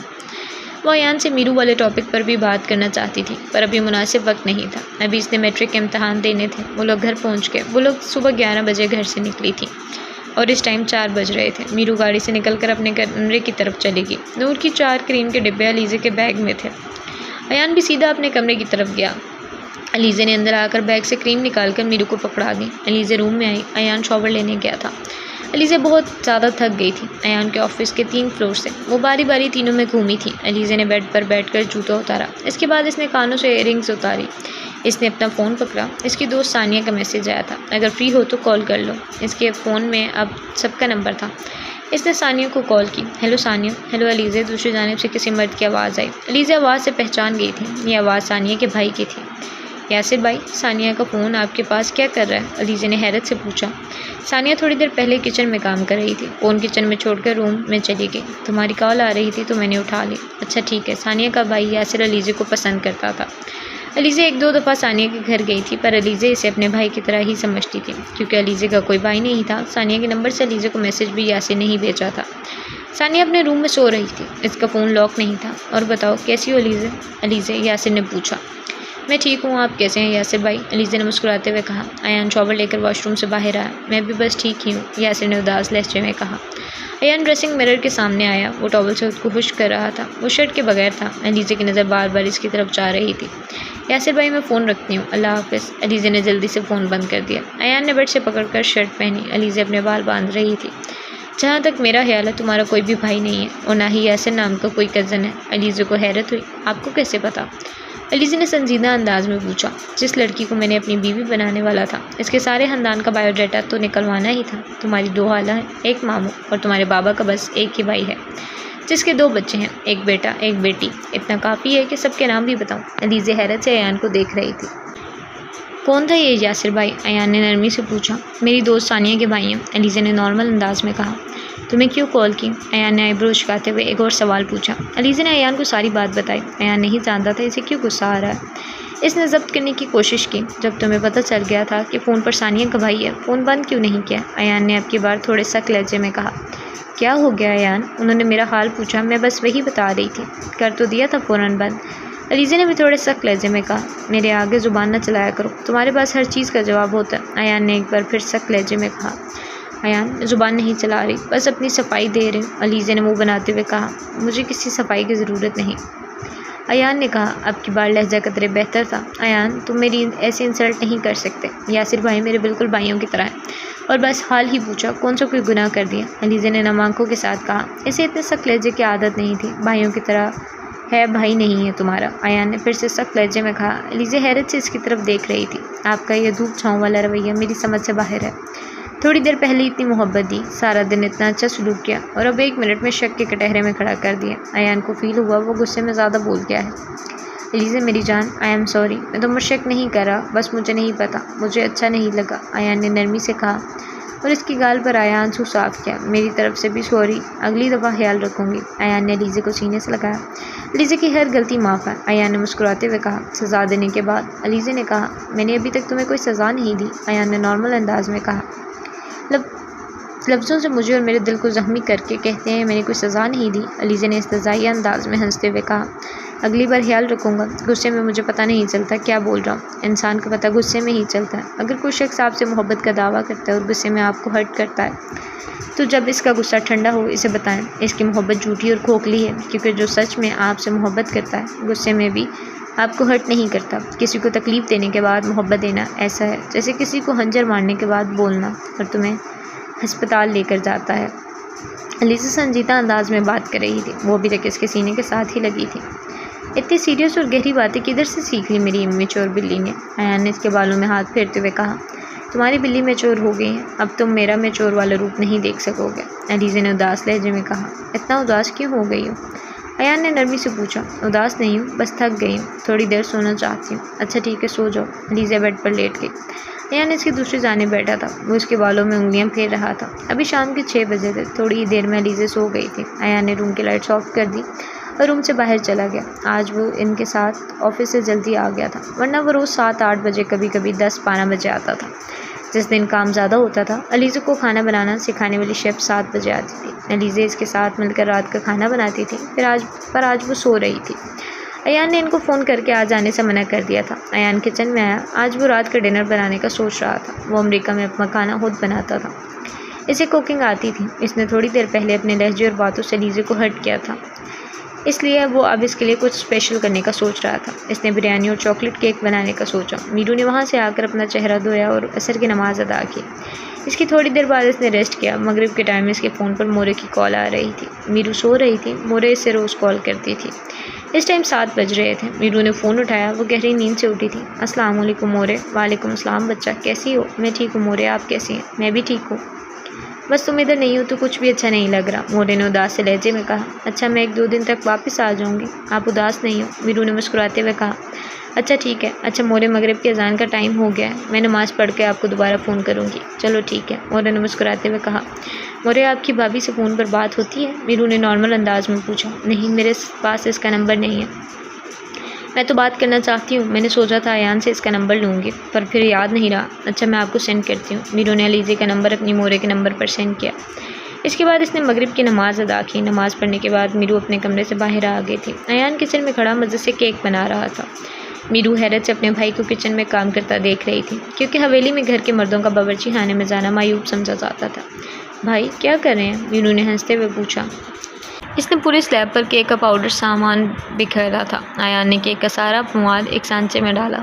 वो अयान से मीरू वाले टॉपिक पर भी बात करना चाहती थी, पर अभी मुनासिब वक्त नहीं था। अभी इसने मैट्रिक के इम्तहान देने थे। वो लोग घर पहुँच गए। वो लोग सुबह 11 बजे घर से निकली थी। और इस टाइम 4 बज रहे थे। मीरू गाड़ी से निकलकर अपने कमरे की तरफ चलेगी। नूर की 4 क्रीम के डिब्बे अलीज़े के बैग में थे। अयान भी सीधा अपने कमरे की तरफ गया। अलीज़े ने अंदर आकर बैग से क्रीम निकालकर मीरू को पकड़ा दी। अलीज़े रूम में आई। अयान शॉवर लेने गया था। अलीज़े बहुत ज़्यादा थक गई थी। अयान के ऑफिस के 3 फ्लोर से वो बारी बारी तीनों में घूमी थी। अलीज़े ने बेड पर बैठकर जूता उतारा। इसके बाद इसने कानों से इयररिंग्स उतारी। इसने अपना फ़ोन पकड़ा। इसकी दोस्त सानिया का मैसेज आया था, अगर फ्री हो तो कॉल कर लो। इसके फ़ोन में अब सबका नंबर था। इसने सानिया को कॉल की। हेलो सानिया। हेलो अलीज़े। दूसरी जानिब से किसी मर्द की आवाज़ आई। अलीज़े आवाज़ से पहचान गई थी। ये आवाज़ सानिया के भाई की थी। यासिर भाई, सानिया का फ़ोन आपके पास क्या कर रहा है? अलीज़े ने हैरत से पूछा। सानिया थोड़ी देर पहले किचन में काम कर रही थी। फ़ोन किचन में छोड़कर रूम में चली गई। तुम्हारी कॉल आ रही थी तो मैंने उठा ली। अच्छा ठीक है। सानिया का भाई यासिर अलीज़े को पसंद करता था। अलीज़े 1-2 दफ़ा सानिया के घर गई थी, पर अलीज़े इसे अपने भाई की तरह ही समझती थी। क्योंकि अलीज़े का कोई भाई नहीं था, सानिया के नंबर से अलीज़े को मैसेज भी यासिर ने ही भेजा था। सानिया अपने रूम में सो रही थी। इसका फ़ोन लॉक नहीं था। और बताओ कैसी हो अलीज़े? अलीज़े, यासिर ने पूछा। मैं ठीक हूँ, आप कैसे हैं यासिर भाई? अलीज़े ने मुस्कुराते हुए कहा। अयान शॉवर लेकर वॉशरूम से बाहर आया। मैं भी बस ठीक ही हूँ, यासिर ने उदास लहजे में कहा। अयान ड्रेसिंग मिरर के सामने आया। वो टॉवल से उसको खुश कर रहा था। वो शर्ट के बगैर था। अलीज़े की नज़र बार बार इसकी तरफ जा रही थी। यासिर भाई, मैं फ़ोन रखती हूँ, अल्लाह हाफ़िज़। अलीज़े ने जल्दी से फ़ोन बंद कर दिया। अयान ने बेड से पकड़कर शर्ट पहनी। अलीज़े अपने बाल बांध रही थी। जहाँ तक मेरा ख्याल है तुम्हारा कोई भी भाई नहीं है और ना ही यासिर नाम का कोई कज़न है। अलीज़े को हैरत हुई। आपको कैसे पता? अलीज़े ने संजीदा अंदाज में पूछा। जिस लड़की को मैंने अपनी बीवी बनाने वाला था, इसके सारे ख़ानदान का बायोडाटा तो निकलवाना ही था। तुम्हारी 2 खाला हैं, एक मामू, और तुम्हारे बाबा का बस एक ही भाई है, जिसके 2 बच्चे हैं, एक बेटा एक बेटी। इतना काफ़ी है कि सबके नाम भी बताऊँ? अलीज़े हैरत से अयान को देख रही थी। कौन था ये यासिर भाई? अयान ने नरमी से पूछा। मेरी दोस्त सानिया के भाई हैं, अलीज़े ने नॉर्मल अंदाज में कहा। तुम्हें क्यों कॉल की? अयान ने आईब्रो उचकाते हुए एक और सवाल पूछा। अलीज़े ने अयान को सारी बात बताई। अयान नहीं जानता था इसे क्यों गुस्सा आ रहा है। इसने ज़ब्त करने की कोशिश की। जब तुम्हें पता चल गया था कि फ़ोन पर सानिया का भाई है, फ़ोन बंद क्यों नहीं किया? अयान ने अब की बार थोड़े सख्त लहजे में कहा। क्या हो गया अयान? उन्होंने मेरा हाल पूछा, मैं बस वही बता रही थी। कर तो दिया था फ़ौरन बंद। अलीज़े ने भी थोड़े सख्त लहजे में कहा। मेरे आगे ज़ुबान न चलाया करो, तुम्हारे पास हर चीज़ का जवाब होता है। अयान ने एक बार फिर सख्त लहजे में कहा। अयान, ज़ुबान नहीं चला रही, बस अपनी सफाई दे रही हूँ। अलीज़े ने मुँह बनाते हुए कहा। मुझे किसी सफाई की ज़रूरत नहीं। अयान ने कहा। अब की बार लहजा कतरे बेहतर था। अयान, तुम मेरी ऐसी इंसल्ट नहीं कर सकते। यासिर भाई मेरे बिल्कुल भाइयों की तरह हैं, और बस हाल ही पूछा कौन सा कोई गुनाह कर दिया? अलीज़े ने नम आंखों के साथ कहा। इसे इतने सख्त लहजे की आदत नहीं थी। भाइयों की तरह है, भाई नहीं है तुम्हारा। अयान ने फिर से सख्त लहजे में कहा। अलीज़े हैरत से इसकी तरफ देख रही थी। आपका यह धूप छाँव वाला रवैया मेरी समझ से बाहर है। थोड़ी देर पहले इतनी मोहब्बत दी, सारा दिन इतना अच्छा सलूक किया, और अब 1 मिनट में शक के कटहरे में खड़ा कर दिया। अयान को फील हुआ वो गुस्से में ज़्यादा बोल गया है। अलीज़े मेरी जान, आई एम सॉरी। मैं तुम पर शक नहीं कर रहा, बस मुझे नहीं पता, मुझे अच्छा नहीं लगा। अयान ने नरमी से कहा और इसकी गाल पर आया आंसू साफ किया। मेरी तरफ से भी सॉरी, अगली दफ़ा ख्याल रखूँगी। अयान ने अलीज़े को सीने से लगाया। अलीज़े की हर गलती माफ़ है, अयान ने मुस्कुराते हुए कहा। सज़ा देने के बाद? अलीज़े ने कहा। मैंने अभी तक तुम्हें कोई सज़ा नहीं दी। अयान ने नॉर्मल अंदाज में कहा। लफ्ज़ों से मुझे और मेरे दिल को ज़ख्मी करके कहते हैं मैंने कोई सज़ा नहीं दी। अलीज़े ने इस्तज़ाइया अंदाज में हंसते हुए कहा। अगली बार ख्याल रखूँगा। गुस्से में मुझे पता नहीं चलता क्या बोल रहा हूँ। इंसान का पता गुस्से में ही चलता है। अगर कोई शख्स आपसे मोहब्बत का दावा करता है और गुस्से में आपको हर्ट करता है, तो जब इसका गुस्सा ठंडा हो इसे बताएं। इसकी मोहब्बत झूठी और खोखली है, क्योंकि जो सच में आपसे मोहब्बत करता है गुस्से में भी आपको हर्ट नहीं करता। किसी को तकलीफ़ देने के बाद मोहब्बत देना ऐसा है जैसे किसी को खंजर मारने के बाद बोलना और तुम्हें अस्पताल लेकर जाता है। अलीज़े संजीदा अंदाज में बात कर रही थी। वो अभी तक इसके सीने के साथ ही लगी थी। इतनी सीरियस और गहरी बातें किधर से सीख ली मेरी इमेच्योर बिल्ली ने? अयान ने इसके बालों में हाथ फेरते हुए कहा। तुम्हारी बिल्ली मैच्योर हो गई है, अब तुम मेरा मैच्योर वाला रूप नहीं देख सकोगे। अलीज़े ने उदास लहजे में कहा। इतना उदास क्यों हो गई हो? अयान ने नरमी से पूछा। उदास नहीं हूँ, बस थक गई हूँ, थोड़ी देर सोना चाहती हूँ। अच्छा ठीक है, सो जाओ। अलीज़े बेड पर लेट गई। अयान इसकी दूसरी जानिब बैठा था। वो इसके बालों में उंगलियां फेर रहा था। अभी शाम के 6 बजे थे। थोड़ी ही देर में अलीज़े सो गई थी। अयान ने रूम की लाइट्स ऑफ कर दी और रूम से बाहर चला गया। आज वो इनके साथ ऑफिस से जल्दी आ गया था, वरना वो रोज़ 7-8 बजे, कभी कभी 10-12 बजे आता था। जिस दिन काम ज़्यादा होता था, अलीज़े को खाना बनाना सिखाने वाली शेफ़ 7 बजे आती थी। अलीज़े इसके साथ मिलकर रात का खाना बनाती थी। फिर आज वो सो रही थी। अयान ने इनको फ़ोन करके आज आने से मना कर दिया था। अयान किचन में आया। आज वो रात का डिनर बनाने का सोच रहा था। वो अमेरिका में अपना खाना खुद बनाता था। इसे कुकिंग आती थी। इसने थोड़ी देर पहले अपने लहजे और बातों से अलीज़े को हर्ट किया था, इसलिए वो अब इसके लिए कुछ स्पेशल करने का सोच रहा था। इसने बिरयानी और चॉकलेट केक बनाने का सोचा। मीरू ने वहाँ से आकर अपना चेहरा धोया और असर की नमाज़ अदा की। इसकी थोड़ी देर बाद इसने रेस्ट किया। मगरिब के टाइम इसके फ़ोन पर मोरे की कॉल आ रही थी। मीरू सो रही थी। मोरे इससे रोज़ कॉल करती थी। इस टाइम 7 बज रहे थे। मीरू ने फ़ोन उठाया। वो गहरी नींद से उठी थी। अस्सलाम वालेकुम मोरे। वालेकुम अस्सलाम बच्चा, कैसी हो? मैं ठीक हूँ मोरे, आप कैसी हैं? मैं भी ठीक हूँ, बस तुम इधर नहीं हो तो कुछ भी अच्छा नहीं लग रहा, मोरे ने उदास से लहजे में कहा। अच्छा, मैं 1-2 दिन तक वापस आ जाऊँगी, आप उदास नहीं हो, मीरू ने मुस्कुराते हुए कहा। अच्छा ठीक है। अच्छा मोरे, मगरिब की अजान का टाइम हो गया है, मैं नमाज़ पढ़ के आपको दोबारा फ़ोन करूँगी। चलो ठीक है, मोरे ने मुस्कुराते हुए कहा। मोरे, आपकी भाभी से फ़ोन पर बात होती है? मीरू ने नॉर्मल अंदाज में पूछा। नहीं, मेरे पास इसका नंबर नहीं है। मैं तो बात करना चाहती हूँ, मैंने सोचा था अयान से इसका नंबर लूँगी, पर फिर याद नहीं रहा। अच्छा, मैं आपको सेंड करती हूँ। मीरू ने अलीज़े का नंबर अपनी मोरे के नंबर पर सेंड किया। इसके बाद इसने मगरिब की नमाज़ अदा की। नमाज़ पढ़ने के बाद मीरू अपने कमरे से बाहर आ गई थी। अयान किचन में खड़ा मज़े से केक बना रहा था। मीरू हैरत से अपने भाई को किचन में काम करता देख रही थी, क्योंकि हवेली में घर के मर्दों का बावर्ची खाने में जाना मायूब समझा जाता था। भाई क्या कर रहे हैं? मीरू ने हंसते हुए पूछा। इसने पूरे स्लैब पर केक का पाउडर सामान बिखेरा था। अयान ने केक का सारा मवाद एक सांचे में डाला।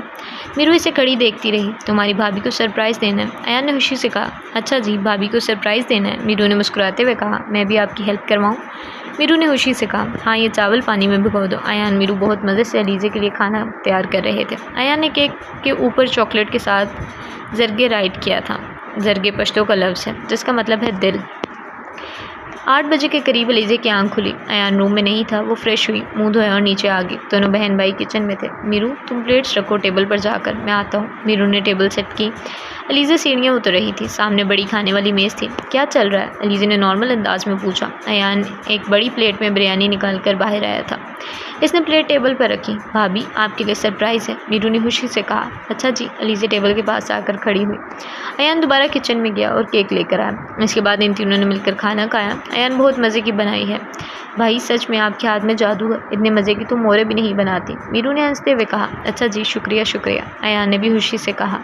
मीरू इसे खड़ी देखती रही। तुम्हारी भाभी को सरप्राइज़ देना है, अयान ने खुशी से कहा। अच्छा जी, भाभी को सरप्राइज़ देना है, मीरू ने मुस्कुराते हुए कहा। मैं भी आपकी हेल्प करवाऊँ? मीरू ने खुशी से कहा। हाँ, ये चावल पानी में भिगो दो। अयान मीरू बहुत मज़े से अलीज़े के लिए खाना तैयार कर रहे थे। अयान ने केक के ऊपर चॉकलेट के साथ जरगे राइट किया था। जरगे पश्तो का लफ्ज़ है जिसका मतलब है दिल। 8 बजे के करीब अलीज़े की आंख खुली। अयान रूम में नहीं था। वो फ्रेश हुई, मुंह धोया और नीचे आ गई। दोनों बहन भाई किचन में थे। मीरू, तुम प्लेट्स रखो टेबल पर जाकर, मैं आता हूँ। मीरू ने टेबल सेट की। अलीज़े सीढ़ियाँ उतर रही थी। सामने बड़ी खाने वाली मेज़ थी। क्या चल रहा है? अलीज़े ने नॉर्मल अंदाज में पूछा। अयान एक बड़ी प्लेट में बिरयानी निकाल कर बाहर आया था। इसने प्लेट टेबल पर रखी। भाभी, आपके लिए सरप्राइज़ है, मीरू ने खुशी से कहा। अच्छा जी। अलीज़े टेबल के पास आकर खड़ी हुई। अयान दोबारा किचन में गया और केक लेकर आया। इसके बाद इन तीनों ने मिलकर खाना खाया। अयान बहुत मज़े की बनाई है भाई, सच में आपके हाथ में जादू है, इतने मज़े की तो मोरे भी नहीं बनाती, मीरू ने हंसते हुए कहा। अच्छा जी, शुक्रिया शुक्रिया, अयान ने भी खुशी से कहा।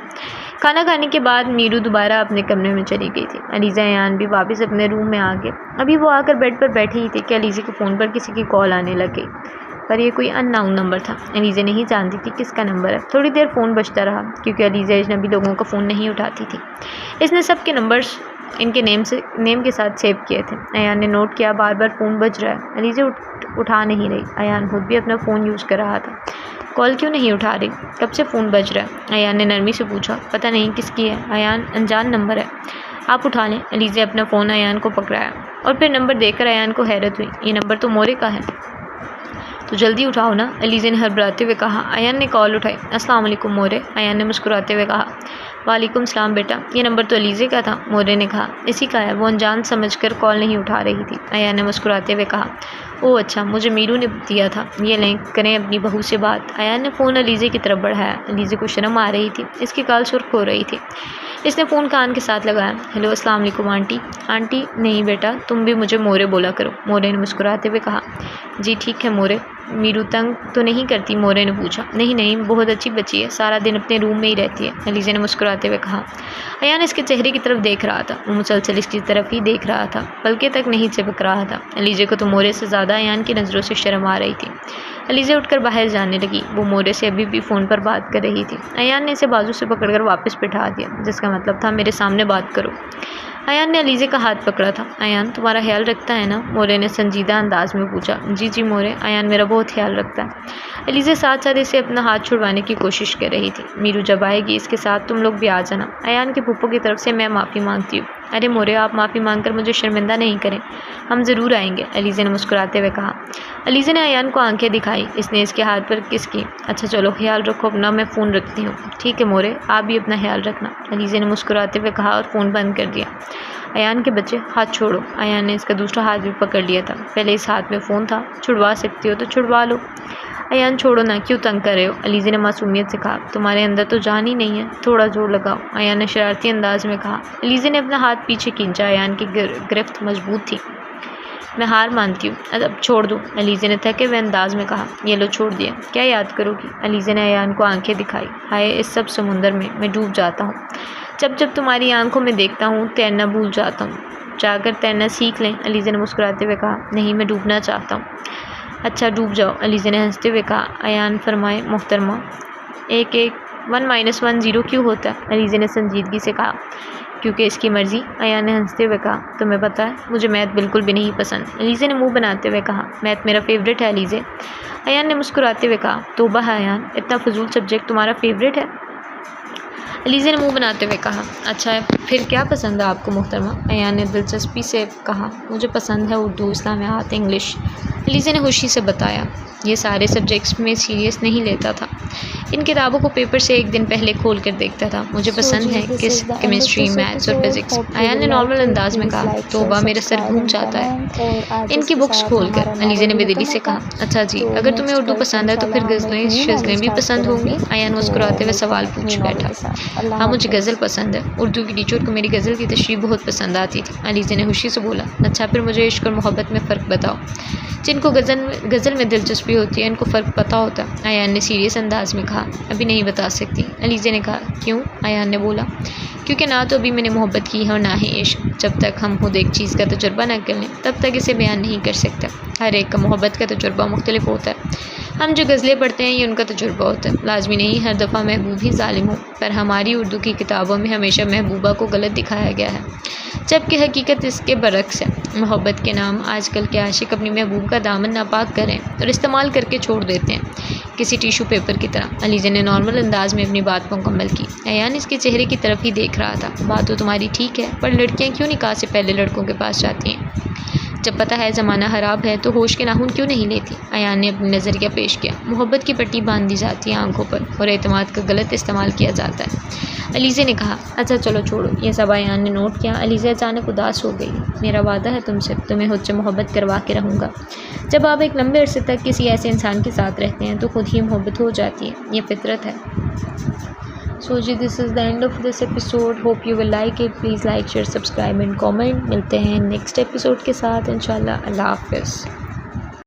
खाना खाने के बाद मीरू दोबारा अपने कमरे में चली गई थी। अलीज़ा अयान भी वापस अपने रूम में आ गए। अभी वो आकर बेड पर बैठी ही थी कि अलीज़े के फ़ोन पर किसी की कॉल आने लग गई, पर यह कोई अननोन नंबर था। अलीज़ा नहीं जानती थी किसका नंबर है। थोड़ी देर फ़ोन बजता रहा, क्योंकि अलीज़ा अजनबी लोगों का फ़ोन नहीं उठाती थी। इसने सबके नंबर्स इनके नेम के साथ सेव किए थे। अयान ने नोट किया, बार बार फ़ोन बज रहा है। अलीज़ा उठा नहीं रही। अयान खुद भी अपना फ़ोन यूज़ कर रहा था। कॉल क्यों नहीं उठा रही? कब से फ़ोन बज रहा है? अयान ने नरमी से पूछा। पता नहीं किसकी है अयान, अनजान नंबर है, आप उठा लें। अलीज़ा अपना फ़ोन अयान को पकड़ाया और फिर नंबर देखकर अयान को हैरत हुई। ये नंबर तो मोरे का है, तो जल्दी उठाओ ना, अलीज़ा ने हड़बड़ाते हुए कहा। अयान ने कॉल उठाई। अस्सलाम वालेकुम मोरे, अयान ने मुस्कुराते हुए कहा। वालेकुम सलाम बेटा, ये नंबर तो अलीज़े का था, मोरे ने कहा। इसी का है, वो अनजान समझकर कॉल नहीं उठा रही थी, अयान ने मुस्कुराते हुए कहा। ओह अच्छा, मुझे मीरू ने दिया था, ये लें, करें अपनी बहू से बात। अयान ने फ़ोन अलीज़े की तरफ बढ़ाया। अलीज़े को शर्म आ रही थी, इसकी गाल सुर्ख हो रही थी। इसने फ़ोन कान के साथ लगाया। हेलो, अस्सलाम वालेकुम आंटी। आंटी नहीं बेटा, तुम भी मुझे मोरे बोला करो, मोरे ने मुस्कुराते हुए कहा। जी ठीक है मोरे। मीरू तंग तो नहीं करती? मोरे ने पूछा। नहीं नहीं, बहुत अच्छी बच्ची है, सारा दिन अपने रूम में ही रहती है, अलीज़ा ने मुस्कुराते हुए कहा। अयान इसके चेहरे की तरफ देख रहा था। वो मुसलसल इसकी तरफ ही देख रहा था, पलके तक नहीं चिपक रहा था। अलीज़ा को तो मोरे से ज़्यादा अयान की नज़रों से शर्म आ रही थी। अलीज़ा उठकर बाहर जाने लगी। वो मोरे से अभी भी फ़ोन पर बात कर रही थी। अयान ने इसे बाजू से पकड़कर वापस बिठा दिया, जिसका मतलब था मेरे सामने बात करो। अयान ने अलीज़ा का हाथ पकड़ा था। अयान तुम्हारा ख्याल रखता है ना? मोरे ने संजीदा अंदाज में पूछा। जी जी मोरे, अयान मेरा बहुत ख्याल रखता है। अलीज़ा साथ साथ इसे अपना हाथ छुड़वाने की कोशिश कर रही थी। मीरू जब आएगी इसके साथ तुम लोग भी आ जाना। अयान के फूफो की तरफ से मैं माफ़ी मांगती हूँ। अरे मोरे, आप माफ़ी मांगकर मुझे शर्मिंदा नहीं करें, हम ज़रूर आएंगे, अलीज़ा ने मुस्कुराते हुए कहा। अलीज़ा ने अयान को आंखें दिखाई। इसने इसके हाथ पर किस की। अच्छा चलो, ख्याल रखो अपना, मैं फ़ोन रखती हूँ। ठीक है मोरे, आप भी अपना ख्याल रखना, अलीज़ा ने मुस्कुराते हुए कहा और फ़ोन बंद कर दिया। अयान के बच्चे, हाथ छोड़ो। अयान ने इसका दूसरा हाथ भी पकड़ लिया था। पहले इस हाथ में फ़ोन था, छुड़वा सकती हो तो छुड़वा लो। अयान छोड़ो ना, क्यों तंग कर रहे हो? अलीज़ा ने मासूमियत से कहा। तुम्हारे अंदर तो जान ही नहीं है, थोड़ा जोर लगाओ, अयान ने शरारती अंदाज में कहा। अलीज़ा ने अपना हाथ पीछे खींचा। अयान की गिरफ्त मजबूत थी। मैं हार मानती हूँ, अब छोड़ दो, अलीज़ा ने थके हुए अंदाज में कहा। ये लो छोड़ दिया, क्या याद करोगी? अलीज़ा ने अयान को आंखें दिखाई। हाय, इस सब समुंदर में मैं डूब जाता हूँ। जब जब तुम्हारी आंखों में देखता हूँ तैरना भूल जाता हूँ। जाकर तैरना सीख लें, अलीज़ा ने मुस्कुराते हुए कहा। नहीं, मैं डूबना चाहता हूँ। अच्छा डूब जाओ, अलीज़ा ने हंसते हुए कहा। अयान फरमाए, मोहतरमा, 1 0 क्यों होता है? अलीज़ा ने संजीदगी से कहा। क्योंकि इसकी मर्ज़ी, अयान ने हंसते हुए कहा। तुम्हें पता है, मुझे मैथ बिल्कुल भी नहीं पसंद, अलीज़ा ने मुंह बनाते हुए कहा। मैथ मेरा फेवरेट है अलीज़ा, अयान ने मुस्कुराते हुए कहा। तौबा है अयान, इतना फजूल सब्जेक्ट तुम्हारा फेवरेट है? अलीज़ा ने मुंह बनाते हुए कहा। अच्छा फिर क्या पसंद है आपको मोहतरमा? अयान ने दिलचस्पी से कहा। मुझे पसंद है उर्दू, इस्लामियात, इंग्लिश, अलीज़ा ने खुशी से बताया। ये सारे सब्जेक्ट्स में सीरियस नहीं लेता था। इन किताबों को पेपर से एक दिन पहले खोल कर देखता था। मुझे पसंद है केमिस्ट्री, मैथ्स और फिज़िक्स, अयान ने नॉर्मल अंदाज में कहा। तौबा, मेरा सर घूम जाता है इनकी बुक्स खोलकर, अलीज़ा ने बेदिली से कहा। अच्छा जी, अगर तुम्हें उर्दू पसंद है तो फिर गज़लें शज़लें भी पसंद होंगी? अयान मुस्कुराते हुए सवाल पूछ बैठा। हाँ, मुझे गज़ल पसंद है, उर्दू की टीचर को मेरी गज़ल की तशरीह बहुत पसंद आती थी, अलीज़ा ने खुशी से बोला। अच्छा फिर मुझे इश्क और मोहब्बत में फ़र्क बताओ। जिनको गज़ल में दिलचस्पी होती है इनको फ़र्क पता होता है, अयान ने सीरियस अंदाज में कहा। अभी नहीं बता सकती, अलीज़ा ने कहा। क्यों? अयान ने बोला। क्योंकि ना तो अभी मैंने मोहब्बत की है और ना ही इश्क। जब तक हम खुद एक चीज़ का तजुर्बा ना कर लें तब तक इसे बयान नहीं कर सकता। हर एक का मोहब्बत का तजुर्बा मुख्तलिफ होता है। हम जो गज़लें पढ़ते हैं ये उनका तजुर्बा होता है। लाजमी नहीं हर दफ़ा महबूब ही ज़ालिम हो, पर हमारी उर्दू की किताबों में हमेशा महबूबा को गलत दिखाया गया है, जबकि हकीकत इसके बरक्स है। मोहब्बत के नाम आजकल के आशिक अपनी महबूब का दामन नापाक करें और इस्तेमाल करके छोड़ देते हैं, किसी टिशू पेपर की तरह। अलीज़ा ने नॉर्मल अंदाज में अपनी बात मुकम्मल की। अयान इसके चेहरे की तरफ ही देख रहा था। बात तो तुम्हारी ठीक है, पर लड़कियाँ क्यों निकाह से पहले लड़कों के पास जाती हैं? जब पता है ज़माना ख़राब है तो होश के नाखून क्यों नहीं लेती? अयान ने अपनी नज़रिया पेश किया। मोहब्बत की पट्टी बांध दी जाती है आंखों पर और एतमाद का गलत इस्तेमाल किया जाता है, अलीज़ा ने कहा। अच्छा चलो छोड़ो, ये सब अयान ने नोट किया। अलीज़ा अचानक उदास हो गई। मेरा वादा है तुमसे, तुम्हें खुद से मोहब्बत करवा के रहूँगा। जब आप एक लंबे अरसे तक किसी ऐसे इंसान के साथ रहते हैं तो खुद ही मोहब्बत हो जाती है, ये फितरत है। सो जी, this is the end of this episode. Hope you will like it. Please like, share, subscribe and comment. मिलते हैं नेक्स्ट एपिसोड के साथ इंशाल्लाह। अल्लाह हाफ़िज़।